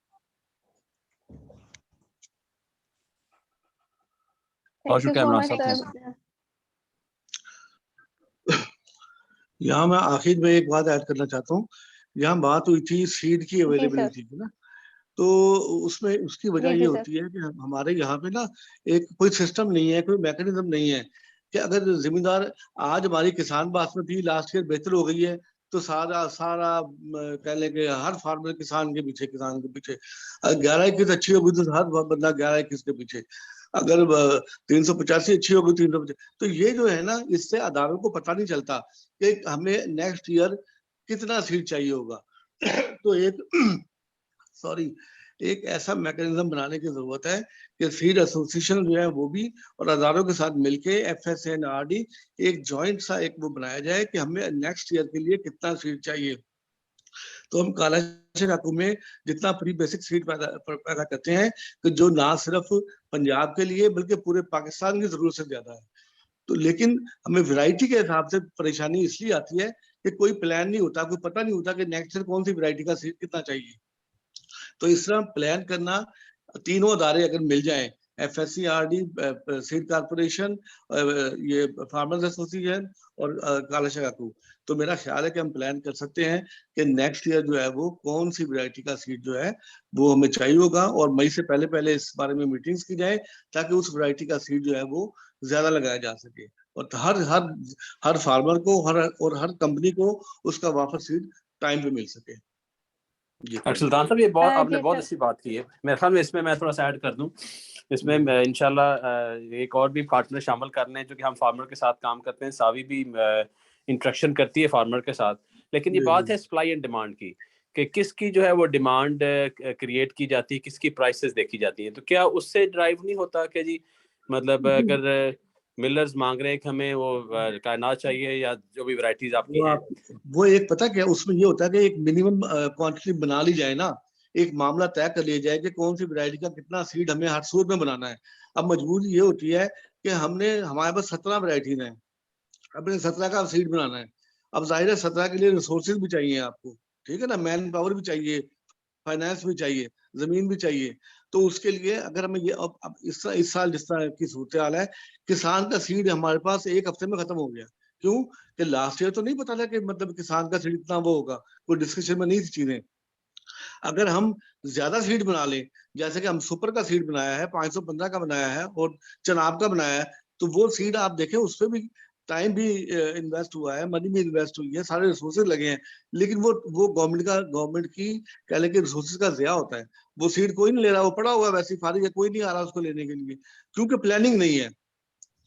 बहुत शुक्रिया इमरान साहब। यहाँ मैं आखिर में एक बात ऐड करना चाहता हूँ। यहाँ बात हुई थी सीड की अवेलेबिलिटी की ना, तो उसमें उसकी वजह जी ये सर। होती है कि हमारे यहाँ पे ना एक कोई सिस्टम नहीं है, कोई मैकेनिज्म नहीं है कि अगर जिम्मेदार आज हमारी किसान बासमती लास्ट ईयर बेहतर हो गई है तो सारा सारा कह लें कि हर फार्मर किसान के पीछे 11-21 अच्छी होगी तो हर बंदा 11-21 के पीछे। अगर 385 अच्छी होगी 350, तो ये जो है ना, इससे अदारों को पता नहीं चलता कि हमें नेक्स्ट ईयर कितना सीड चाहिए होगा। तो एक सॉरी एक ऐसा मैकेनिज्म बनाने की जरूरत है कि सीड एसोसिएशन जो है वो भी और अदारों के साथ मिलके FSA-NRD एक जॉइंट सा एक वो बनाया जाए कि हमें नेक्स्ट ईयर के लिए कितना सीड चाहिए। तो हम कालाशाकू में जितना प्री बेसिक सीड पैदा करते हैं कि जो ना सिर्फ पंजाब के लिए बल्कि पूरे पाकिस्तान की जरूरत से ज्यादा है। तो लेकिन हमें वैरायटी के हिसाब से परेशानी इसलिए आती है कि कोई प्लान नहीं होता, कोई पता नहीं होता कि नेक्स्ट ईयर कौन सी वैरायटी का सीड कितना चाहिए। तो इस तरह प्लान करना, तीनों अदारे अगर मिल जाएं, FSC-NRD, सीड कारपोरेशन, ये फार्मर्स एसोसिएशन और कालाशाकू, तो मेरा ख्याल है कि हम प्लान कर सकते हैं कि नेक्स्ट ईयर जो है वो कौन सी वैरायटी का सीड जो है वो हमें चाहिए होगा, और मई से पहले पहले इस बारे में मीटिंग्स की जाए ताकि उस वैरायटी का सीड जो है वो ज्यादा लगाया जा सके और हर हर हर फार्मर को हर कंपनी को उसका वापस सीड टाइम पे मिल सके। सुल्तान साहब, ये बहुत आपने जी बहुत सर। अच्छी बात की है। मेरे ख्याल में इसमें मैं थोड़ा सा ऐड कर दूं, इसमें इंशाल्लाह एक और भी पार्टनर शामिल करने हैं जो कि हम फार्मर के साथ काम करते हैं। सावी भी इंटरेक्शन करती है फार्मर के साथ, लेकिन ये बात है सप्लाई एंड डिमांड की कि किसकी जो है वो डिमांड क्रिएट की जाती है, किसकी प्राइसेस देखी जाती हैं। तो क्या उससे ड्राइव नहीं होता कि जी मतलब अगर मिलर्स मांग रहे हैं कि हमें वो कायनात चाहिए या जो भी वैरायटीज आपकी हैं, वो एक पता क्या उसमें ये होता है कि एक मिनिमम क्वांटिटी बना ली जाए ना, एक मामला तय कर लिया जाए कि कौन सी वैरायटी का कितना सीड हमें हर सूट में बनाना है। अब मजबूरी ये होती है कि हमारे पास 17 वैरायटीज हैं, अपने 17 का सीड बनाना है। अब जाहिर है 17 के लिए रिसोर्सेज भी चाहिए आपको, ठीक है ना, मैन पावर भी चाहिए, फाइनेंस भी चाहिए, जमीन भी चाहिए। तो उसके लिए अगर हमें ये अब इस साल जिस तरह की सूरत हाल है, किसान का सीड हमारे पास एक हफ्ते में खत्म हो गया। क्यों कि लास्ट ईयर तो नहीं पता था कि मतलब किसान का सीड इतना वो होगा, कोई डिस्कशन में नहीं थी चीजें। अगर हम ज्यादा सीड बना लें, जैसे कि हम सुपर का सीड बनाया है, 515 का बनाया है और चनाब का बनाया है, तो वो सीड आप देखें उस पर भी टाइम भी इन्वेस्ट हुआ है, मनी भी इन्वेस्ट हुई है, सारे रिसोर्सेज लगे हैं, लेकिन वो गवर्नमेंट की कह लें कि रिसोर्सेज का ज़या होता है। वो सीड कोई नहीं ले रहा, वो पड़ा हुआ है वैसे ही फारिग है, कोई नहीं आ रहा उसको लेने के लिए, क्योंकि प्लानिंग नहीं है।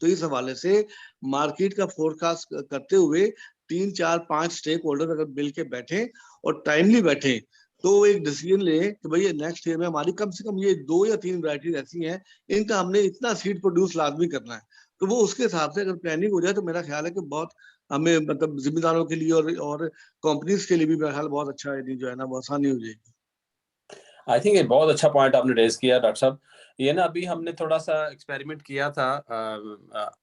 तो इस हवाले से मार्केट का फोरकास्ट करते हुए 3-4-5 स्टेक होल्डर अगर मिल के बैठे और टाइमली बैठे तो एक डिसीजन ले कि भाई नेक्स्ट ईयर में हमारी कम से कम ये 2 या 3 वैरायटीज ऐसी हैं, इनका हमने इतना सीड प्रोड्यूस लाजमी करना है। तो वो उसके हिसाब से अगर प्लानिंग हो जाए तो मेरा ख्याल है कि बहुत हमें मतलब जिम्मेदारों के लिए और कंपनीज के लिए भी मेरा ख्याल बहुत अच्छा है, जो है ना वो आसानी हो जाएगी। आई थिंक ये बहुत अच्छा पॉइंट आपने रेज किया डॉक्टर साहब। ये ना अभी हमने थोड़ा सा एक्सपेरिमेंट किया था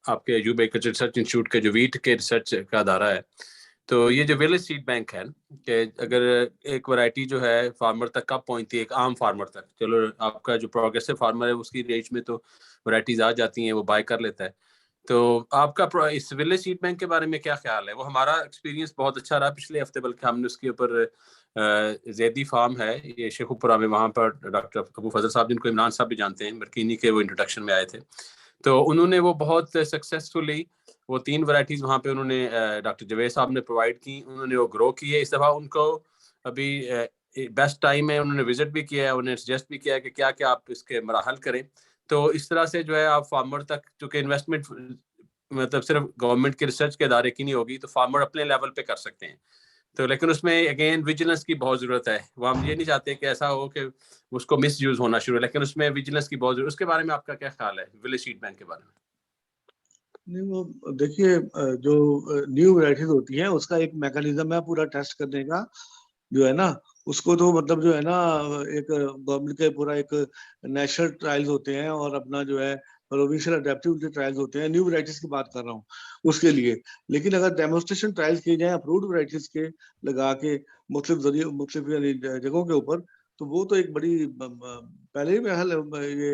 आपके अयूब एग्रीकल्चर रिसर्च इंस्टीट्यूट के जो वीट के रिसर्च का अदारा है। तो ये जो विलेज सीड बैंक है कि अगर एक वैरायटी जो है फार्मर तक कब पहुंचती है, एक आम फार्मर तक, चलो आपका जो प्रोग्रेसिव फार्मर है उसकी रेंज में तो वैरायटीज आ जाती हैं, वो बाय कर लेता है। तो आपका इस विलेज सीड बैंक के बारे में क्या ख्याल है? वो हमारा एक्सपीरियंस बहुत अच्छा रहा पिछले हफ्ते, बल्कि हमने उसके ऊपर जैदी फार्म है ये शेखुपुरा में, वहाँ पर डॉक्टर अबू फजल साहब जिनको इमरान साहब भी जानते हैं, बरकीनी के, वो इंट्रोडक्शन में आए थे। तो उन्होंने वो बहुत सक्सेसफुली वो 3 वैरायटीज वहाँ पे उन्होंने डॉक्टर जवेद साहब ने प्रोवाइड की, उन्होंने वो ग्रो की है। इस दफ़ा उनको अभी बेस्ट टाइम है, उन्होंने विजिट भी किया है, उन्होंने सजेस्ट भी किया है कि क्या क्या आप इसके मराहल करें। तो इस तरह से जो है आप फार्मर तक, चूँकि इन्वेस्टमेंट मतलब सिर्फ गवर्नमेंट के रिसर्च के अदारे की नहीं होगी, तो फार्मर अपने लेवल पे कर सकते हैं। तो लेकिन उसमें अगेन विजिलेंस की बहुत ज़रूरत है। वो हम ये नहीं चाहते कि ऐसा हो कि उसको मिसयूज़ होना शुरू, लेकिन उसमें विजिलेंस की बहुत ज़रूरत। उसके बारे में आपका क्या ख्याल है, विलेज सीड बैंक के बारे में? नहीं, वो देखिए जो न्यू वैरायटीज होती है उसका एक मैकेनिज्म है पूरा टेस्ट करने का, जो है ना, उसको तो मतलब जो है ना एक गवर्नमेंट के पूरा एक नेशनल ट्रायल्स होते हैं और अपना जो है प्रोविंशियल अडेप्टिविटी ट्रायल्स होते हैं, न्यू वैरायटीज की बात कर रहा हूँ उसके लिए। लेकिन अगर डेमोन्स्ट्रेशन ट्रायल्स किए जाए अप्रूव्ड वैरायटीज के लगा के मुख्तलिफ जगहों के ऊपर, तो वो तो एक बड़ी पहले ही मेरा ख्याल ये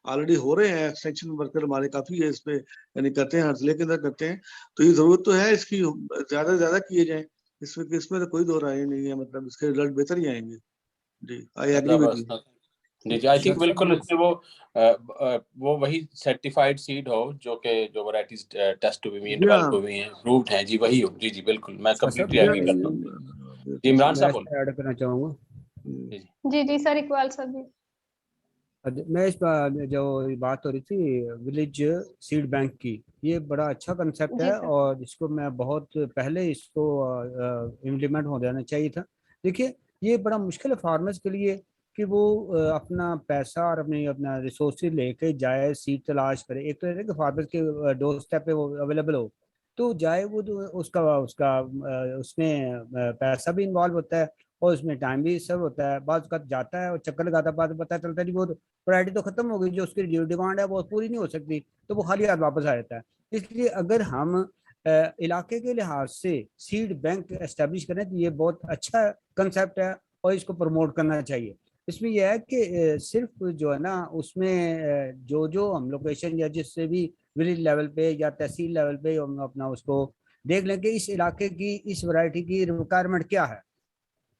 ऑलरेडी हो रहे हैं, एक्सटेंशन वर्कर हमारे काफी है इस पे, यानी करते हैं, हर जिले के अंदर करते हैं। तो ये जरूरत तो है इसकी, ज्यादा से ज्यादा किए जाए, इसमें तो कोई दो राय नहीं है, मतलब इसके रिजल्ट बेहतर ही आएंगे। जी, आई एग्री विद यू। जी जी, आई थिंक बिल्कुल उसमें वो वही सर्टिफाइड सीड हो जो वैरायटीज टेस्ट हुई हैं, डेवलप हुई हैं, अप्रूव्ड हैं जी, वही हो। जी जी बिल्कुल, मैं कंप्लीटली एग्री करता हूँ। जी इमरान साहब बोलो। ऐड करना चाहूँगा। जी जी जी जी सर, इकबाल सर भी। मैं इस पर जो बात हो रही थी विलेज सीड बैंक की, ये बड़ा अच्छा कंसेप्ट जी है सर। और इसको मैं बहुत पहले इसको इम्प्लीमेंट हो जाना चाहिए था। देखिए ये बड़ा मुश्किल है फार्मर्स के लिए कि वो अपना पैसा और अपना रिसोर्सेज लेके जाए, सीड तलाश करे। एक तो है कि फार्मर्स के डोर स्टेप पे वो अवेलेबल हो तो जाए, वो तो उसका उसका उसमें पैसा भी इन्वॉल्व होता है और उसमें टाइम भी सर्व होता है। बाद का जाता है और चक्कर लगाता है, बाद पता चलता है नहीं वो वैरायटी तो खत्म हो गई, जो उसकी जो डिमांड है वो पूरी नहीं हो सकती, तो वो खाली हाथ वापस आ जाता है। इसलिए अगर हम इलाके के लिहाज से सीड बैंक एस्टेब्लिश करें तो ये बहुत अच्छा कंसेप्ट है और इसको प्रमोट करना चाहिए। इसमें यह है कि सिर्फ जो है ना उसमें जो हम लोकेशन या जिससे भी विलेज लेवल पे या तहसील लेवल पे हम अपना उसको देख लें कि इस इलाके की इस वैरायटी की रिक्वायरमेंट क्या है,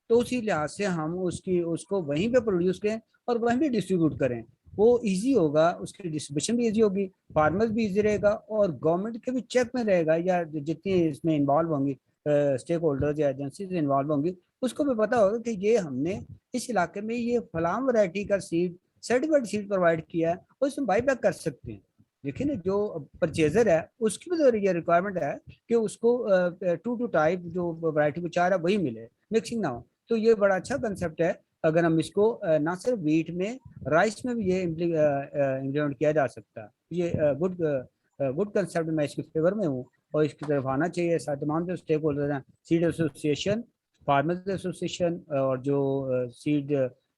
तो उसी लिहाज से हम उसको वहीं पे प्रोड्यूस करें और वहीं पे डिस्ट्रीब्यूट करें। वो इजी होगा, उसकी डिस्ट्रीब्यूशन भी इजी होगी, फार्मर्स भी इजी रहेगा और गवर्नमेंट के भी चेक में रहेगा, या जितनी इसमें इन्वॉल्व होंगी स्टेक होल्डर्स या एजेंसीज इन्वॉल्व होंगी, उसको भी पता होगा कि ये हमने इस इलाके में ये फलाम वैरायटी का सीड सर्टिफाइड सीड प्रोवाइड किया है और इसमें बाई बैक कर सकते हैं। देखिए ना, जो परचेजर है उसकी भी तो ये रिक्वायरमेंट है कि उसको टू टाइप जो वैरायटी को चाह रहा है वही मिले, मिक्सिंग ना हो। तो ये बड़ा अच्छा कंसेप्ट है। अगर हम इसको ना सिर्फ वीट में, राइस में भी ये इम्प्लीमेंट किया जा सकता है। ये गुड कंसेप्ट, मैं इसके फेवर में हूँ और इसकी तरफ आना चाहिए। साथ तमाम जो स्टेक होल्डर हैं, सीड एसोसिएशन, फार्मर्स एसोसिएशन और जो सीड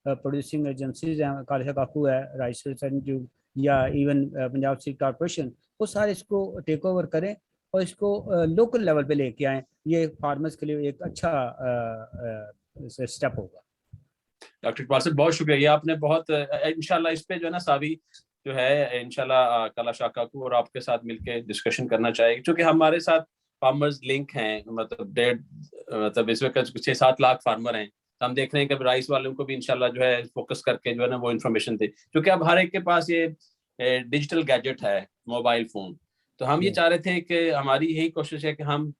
प्रोड्यूसिंग एजेंसीज हैं, कालिशा काकू है, राइस इंस्टीट्यूट या इवन पंजाब सीड कॉर्पोरेशन, वो सारे इसको टेक ओवर करें और इसको लोकल लेवल पे लेके आए। ये फार्मर्स के लिए एक अच्छा स्टेप होगा। डॉक्टर इकबाल साहब बहुत शुक्रिया, ये आपने बहुत इंशाल्लाह इस पे जो है ना सावी जो है इंशाल्लाह कला शाखा को और आपके साथ मिलके डिस्कशन करना चाहिए, क्योंकि हमारे साथ फार्मर्स लिंक हैं, मतलब इसमें 6-7 लाख फार्मर हैं। तो हम देख रहे हैं कि राइस वालों को भी इंशाल्लाह जो है फोकस करके जो है ना वो इन्फॉर्मेशन दे, क्योंकि अब हर एक के पास ये डिजिटल गैजेट है, मोबाइल फोन। तो हम ये चाह रहे थे कि हमारी यही कोशिश है कि हम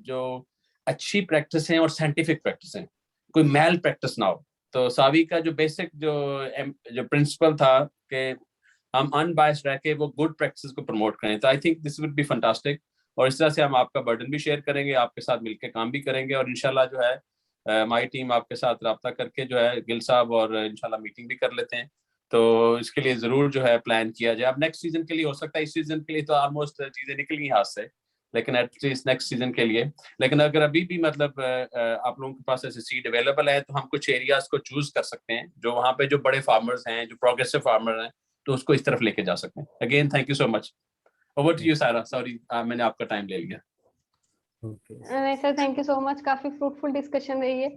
जो अच्छी प्रैक्टिस है और साइंटिफिक प्रैक्टिस है, कोई मैल प्रैक्टिस ना हो। तो सावी का जो बेसिक जो प्रिंसिपल था कि हम अनबायस्ड रह के वो गुड प्रैक्टिस को प्रमोट करें, तो I think this would be fantastic. और इस तरह से हम आपका बर्डन भी शेयर करेंगे, आपके साथ मिलकर काम भी करेंगे, और इंशाल्लाह जो है हमारी टीम आपके साथ रब्ता करके जो है गिल साहब और इंशाल्लाह मीटिंग भी कर लेते हैं। तो इसके लिए जरूर जो है प्लान किया जाए। अब नेक्स्ट सीजन के लिए हो सकता है, इस सीजन के लिए तो ऑलमोस्ट चीजें निकल गई हाथ से, लेकिन एटलीस्ट नेक्स्ट सीजन के लिए। लेकिन अगर अभी भी मतलब आप लोगों के पास ऐसे सीड अवेलेबल है तो हम कुछ एरियाज को चूज कर सकते हैं जो वहाँ पे जो बड़े फार्मर्स हैं, जो प्रोग्रेसिव फार्मर हैं, तो उसको इस तरफ लेके जा सकते हैं। Again thank you so much. Over to you सारा, सॉरी मैंने आपका टाइम ले लिया। नहीं sir, thank you so much, काफी फ्रूटफुल डिस्कशन रही है।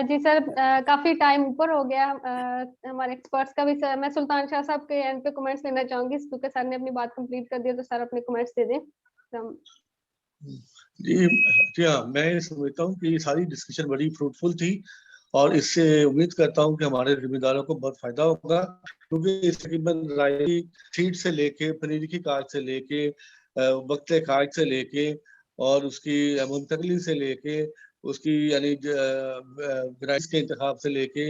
जी सर, काफी टाइम ऊपर हो गया हमारे एक्सपर्ट्स का भी। सर मैं सुल्तान शाह साहब के एंड पे कमेंट्स लेना चाहूंगी, क्योंकि सर ने अपनी बात कंप्लीट कर दी, तो सर अपने कमेंट्स दे दें। जी हाँ, मैं ये समझता हूँ कि ये सारी डिस्कशन बड़ी फ्रूटफुल थी और इससे उम्मीद करता हूँ कि हमारे जिम्मेदारों को बहुत फायदा होगा, क्योंकि इस तकरीबन राई सीड से लेके पनीर की काट से लेके वक्ते काट से लेके और उसकी मुंतकली से लेके उसकी यानी वैराइटीज के इंतखाब से लेके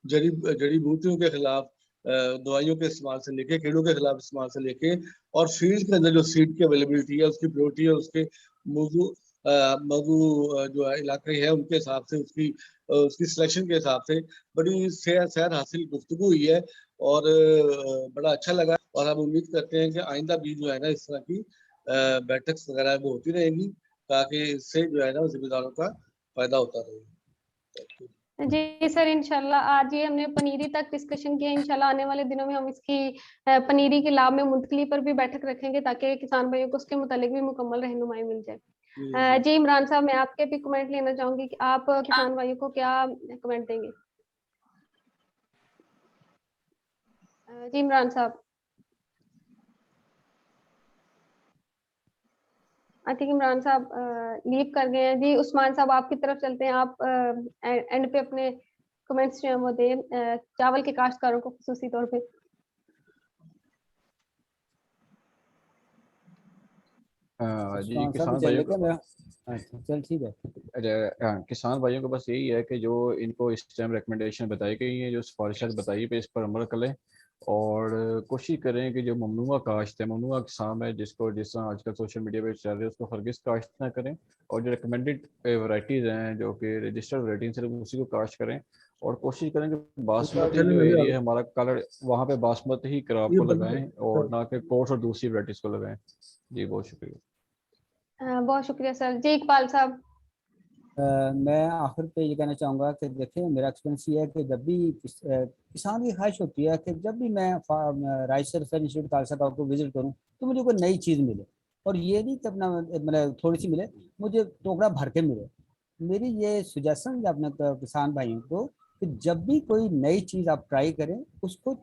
जड़ी बूटियों के खिलाफ दवाइयों के इस्तेमाल से लेके कीड़ों के खिलाफ इस्तेमाल से लेके और फील्ड के अंदर जो सीड की अवेलेबिलिटी है, उसकी प्योरिटी है, उसके मौजू जो है इलाके है उनके हिसाब से उसकी सिलेक्शन के हिसाब से बड़ी सैर हासिल गुफ्तगू हुई है और बड़ा अच्छा लगा। और हम उम्मीद करते हैं कि आइंदा भी जो है ना इस तरह की बैठक वगैरह वो होती रहेगी, ताकि इससे जो है ना जिम्मेदारों का फायदा होता रहेगा। जी सर, इंशाल्लाह आज ये हमने पनीरी तक डिस्कशन किया। इंशाल्लाह आने वाले दिनों में हम इसकी पनीरी के लाभ में मुंतकली पर भी बैठक रखेंगे, ताकि किसान भाइयों को उसके मुतालिक भी मुकम्मल रहनुमाई मिल जाए। जी इमरान साहब, मैं आपके भी कमेंट लेना चाहूंगी कि आप किसान भाइयों को क्या कमेंट देंगे। जी इमरान साहब, आई थिंक इमरान साहब लीव कर गए हैं। जी उस्मान साहब, आपकी तरफ चलते हैं, आप एंड पे अपने कमेंट्स जो है वो दें चावल के काश्तकारों को खुसूसी तौर पे। जी किसान भाइयों को चल ठीक है। किसान भाइयों को बस यही है कि जो इनको इस टाइम रिकमेंडेशन बताई गई है, जो सिफारिशात बताई पे इस पर अमल करें और कोशिश करें कि जो ममनुआ काश्त है, ममनुआ किसान है जिसको जिस तरह आजकल सोशल मीडिया पे चल रहे हैं, उसको हरगिज़ काश्त ना करें और जो रिकमेंडेड वैरायटीज़ हैं जो कि रजिस्टर्ड वैरायटी सिर्फ उसी को काश्त करें और कोशिश करें कि बासमती जो एरिया है हमारा कलर वहाँ पे बासमती ही क्रॉप को लगाएं और ना कि कोर्स और दूसरी वैरायटीज़ को लगाएं। जी बहुत शुक्रिया। बहुत शुक्रिया सर। जी इकबाल साहब। मैं आखिर पे ये कहना चाहूँगा कि देखिए मेरा एक्सपीरियंस ये है कि जब भी किसान की ख्वाहिश होती है कि जब भी मैं राइस रिसर्च इंस्टीट्यूट खालसा को विजिट करूँ तो मुझे कोई नई चीज़ मिले, और ये नहीं कि अपना मतलब थोड़ी सी मिले, मुझे टोकरा भर के मिले। मेरी ये सुजेशन है अपने किसान भाइयों को कि जब भी कोई नई चीज़ आप ट्राई करें उसको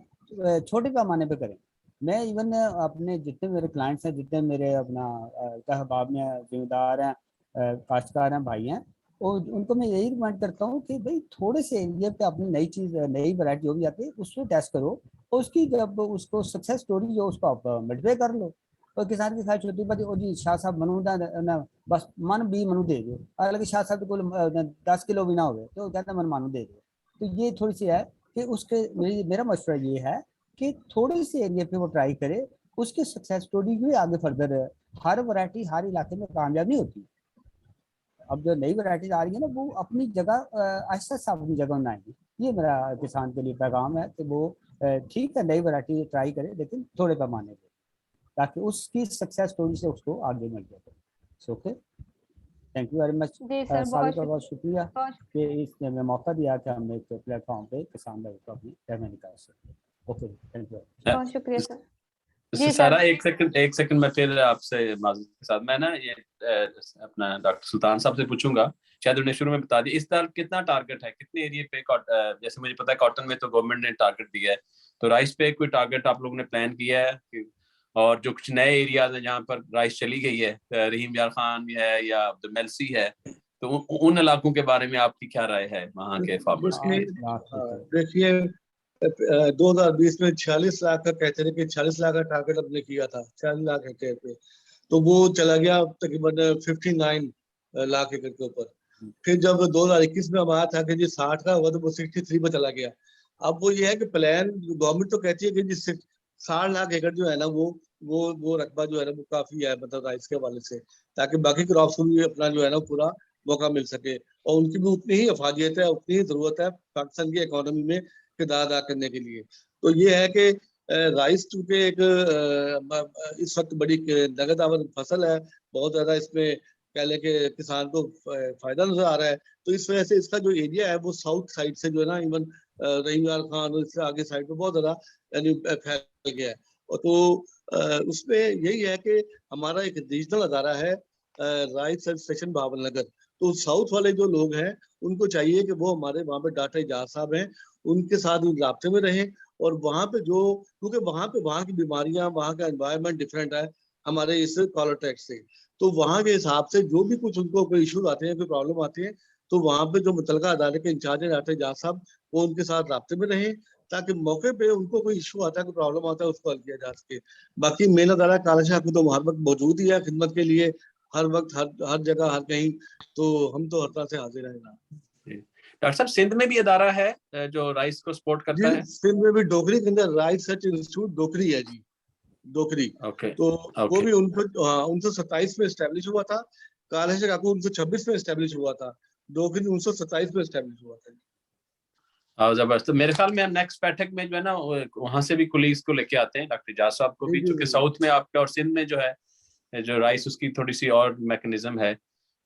छोटे पैमाने पे करें। मैं इवन अपने जितने मेरे क्लाइंट्स हैं, जितने मेरे अपना तहबाब में जिम्मेदार हैं, काश्तकार हैं, भाई हैं, और उनको मैं यही रिकमेंड करता हूँ कि भाई थोड़े से एरिया पे अपनी नई चीज़, नई वैरायटी जो भी आती है उसको टेस्ट करो और उसकी जब उसको सक्सेस स्टोरी जो उसको आप मल्टीप्लाई कर लो। और किसान की ख्वाहिश होती है भाई ओ जी शाह साहब मनु ना बस मन भी मनु दे दो, हालांकि शाह साहब को 10 किलो भी ना हो तो कहते मन मानो दे दो। तो ये थोड़ी सी है कि उसके मेरा मशवरा ये है कि थोड़े से एरिया पे वो ट्राई करे, उसकी सक्सेस स्टोरी भी आगे फर्दर। हर वैरायटी हर इलाके में कामयाब नहीं होती। अब जो नई वैरायटीज आ रही है ना वो अपनी जगह आहिस्ता आहिस्ता अपनी जगह में आएंगी। ये मेरा किसान के लिए पैगाम है कि वो ठीक है नई वैरायटी ट्राई करे लेकिन थोड़े पैमाने पे, ताकि उसकी सक्सेस स्टोरी से उसको आगे मिल जाए। Okay, thank you very much. साबित का बहुत शुक्रिया कि इसने मौका दिया कि हमने एक प्लेटफॉर्म पे किसान भाई को अपनी कहना निकाल सके। ओके थैंक यू, बहुत शुक्रिया सर। जी सारा एक सेकंड मैं फिर आपसे माज़रत के साथ मैं ना ये अपना डॉक्टर सुल्तान साहब से पूछूंगा, शायद उन्हें शुरू में बता दिया इस साल कितना टारगेट है, कितने एरिया पे जैसे मुझे पता है कॉटन में तो गवर्नमेंट ने टारगेट दिया है, तो राइस पे कोई टारगेट आप लोगों ने प्लान किया है? और जो कुछ नए एरियाज हैं जहाँ पर राइस चली गई है, रहीम यार खान है या मेलसी है, तो उन इलाकों के बारे में आपकी क्या राय है वहाँ के फार्मर्स की? देखिए 2020 में 46 लाख का कहते थे कि 46 लाख का टारगेट हमने किया था 46 लाख हेक्टेयर पे, तो वो चला गया तकरीबन 59 लाख एकड़ के ऊपर। फिर जब 2021 में हम आया था कि जी 60 का हुआ तो वो 63 पे चला गया। अब वो ये है कि प्लान गवर्नमेंट तो कहती है कि जी 60 लाख एकड़ जो है ना वो रकबा जो है ना वो काफी है मतलब राइस के हवाले से, ताकि बाकी क्रॉप्स को भी अपना जो है ना पूरा मौका मिल सके और उनकी भी उतनी ही अफादियत है, उतनी ही जरूरत है पाकिस्तान की इकोनॉमी में किरदार अदा करने के लिए। तो ये है कि राइस चूंकि एक इस वक्त बड़ी नगद आमद फसल है, बहुत ज्यादा इसमें कह लें कि किसान को फायदा नजर आ रहा है, तो इस वजह से इसका जो एरिया है वो साउथ साइड से जो है ना इवन रहीम यार खान और इससे आगे साइड में बहुत ज्यादा यानी फैल गया है। और तो उसमें यही है कि हमारा एक रीजनल अदारा है राइस स्टेशन बाबरनगर, तो साउथ वाले जो लोग हैं उनको चाहिए कि वो हमारे वहाँ पे डाटा इजाज साहब हैं उनके साथ राब्ते में रहें, और वहाँ पे जो क्योंकि वहाँ की बीमारियां, वहाँ का एनवायरनमेंट डिफरेंट है हमारे इस कॉलर टैक्स से, तो वहाँ के हिसाब से जो भी कुछ उनको कोई इशूज आते हैं, कोई प्रॉब्लम आती है, तो वहाँ पे जो मुतलका अदारे के इंचार्ज डाटा इजाज साहब वो उनके साथ राब्ते में रहें ताकि मौके पे उनको कोई इशू आता है, कोई प्रॉब्लम आता है उसको हल किया जा सके। बाकी मेन अदारा काला तो हर वक्त मौजूद ही है खिदमत के लिए, हर वक्त हर जगह हर कहीं, तो हम तो हर तरह से हाजिर हैं। डॉक्टर साहब सिंध में भी अदारा है जो राइस को सपोर्ट करता है? सिंध में भी डोकरी के अंदर राइस सर्च इंस्टीट्यूट डोकरी है जी, डोकरी। तो वो भी 1927 में एस्टेब्लिश हुआ था, काला काकू 1926 में एस्टेब्लिश हुआ था, डोकरी 1927 में एस्टेब्लिश हुआ था। जबरदस्त। तो मेरे ख्याल में नेक्स्ट बैठक में जो है ना वहां से भी कुलीग्स को लेके आते हैं, डॉक्टर इजाज साहब को भी, क्योंकि साउथ में आपका और सिंध में जो है जो राइस उसकी थोड़ी सी और मैकेनिज्म है,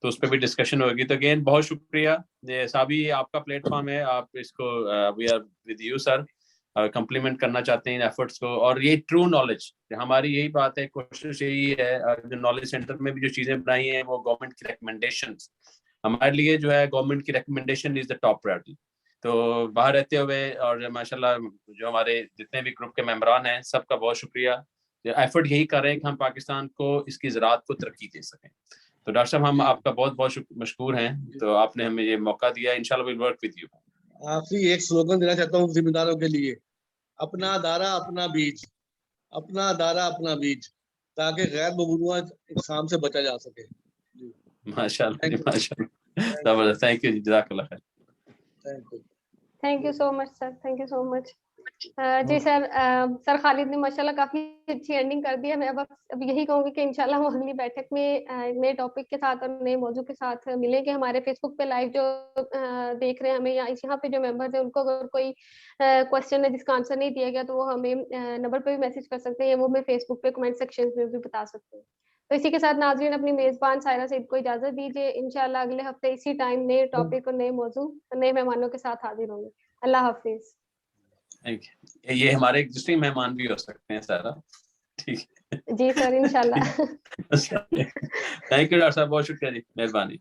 तो उस पर भी डिस्कशन होगी। तो अगेन बहुत शुक्रिया। ये साबी आपका प्लेटफॉर्म है, आप इसको we are with you sir, compliment करना चाहते हैं इन एफर्ट्स को। और ये ट्रू नॉलेज हमारी यही बात है, कोशिश यही है, जो नॉलेज सेंटर में भी जो चीजें बनाई हैं वो गवर्नमेंट की रिकमेंडेशंस, हमारे लिए जो है गवर्नमेंट की recommendation is the top priority. तो बाहर रहते हुए और माशाल्लाह जो हमारे जितने भी ग्रुप के मेंबरान हैं सबका बहुत शुक्रिया, एफर्ट यही कर रहे हैं कि हम पाकिस्तान को इसकी ज़राअत को तरक्की दे सकें। तो डॉक्टर साहब हम आपका बहुत बहुत मशकूर हैं, तो आपने हमें ये मौका दिया, इंशाल्लाह विल वर्क विद यू। आखिरी एक स्लोगन देना चाहता हूँ जिम्मेदारों के लिए, अपना दायरा अपना बीज, अपना दायरा अपना बीज, ताकि गैर ममनूआ इकसाम से बचा जा सके। माशाल्लाह जी, माशाल्लाह, जबरदस्त, थैंक यू जी, जज़ाकल्लाह खैर। Thank you. Thank you so much sir, thank you so much. जी सर, सर खालिद ने माशाल्लाह काफी अच्छी एंडिंग कर दी है। मैं अब यही कहूंगी कि इंशाल्लाह हम अगली बैठक में नए टॉपिक के साथ और नए मौजू के साथ मिलेंगे। हमारे फेसबुक पे लाइव जो देख रहे हैं हमें, या यहाँ पे जो मेंबर्स हैं उनको अगर कोई क्वेश्चन है जिसका आंसर नहीं दिया गया तो वो हमें नंबर पे भी मैसेज कर सकते हैं, या वो हमें फेसबुक पे कमेंट सेक्शन में भी बता सकते हैं। तो इसी के साथ नाज़रीन अपनी मेजबान सायरा सईद को इजाजत दीजिए। इंशाल्लाह अगले हफ्ते इसी टाइम नए टॉपिक और नए मौजू नए मेहमानों के साथ हाजिर होंगे। अल्लाह हाफिज। Thank you. ये हमारे एग्जिस्टिंग मेहमान भी हो सकते हैं सारा, ठीक है। जी सर, इंशाल्लाह। थैंक यू डॉक्टर साहब, बहुत शुक्रिया जी, मेहरबानी।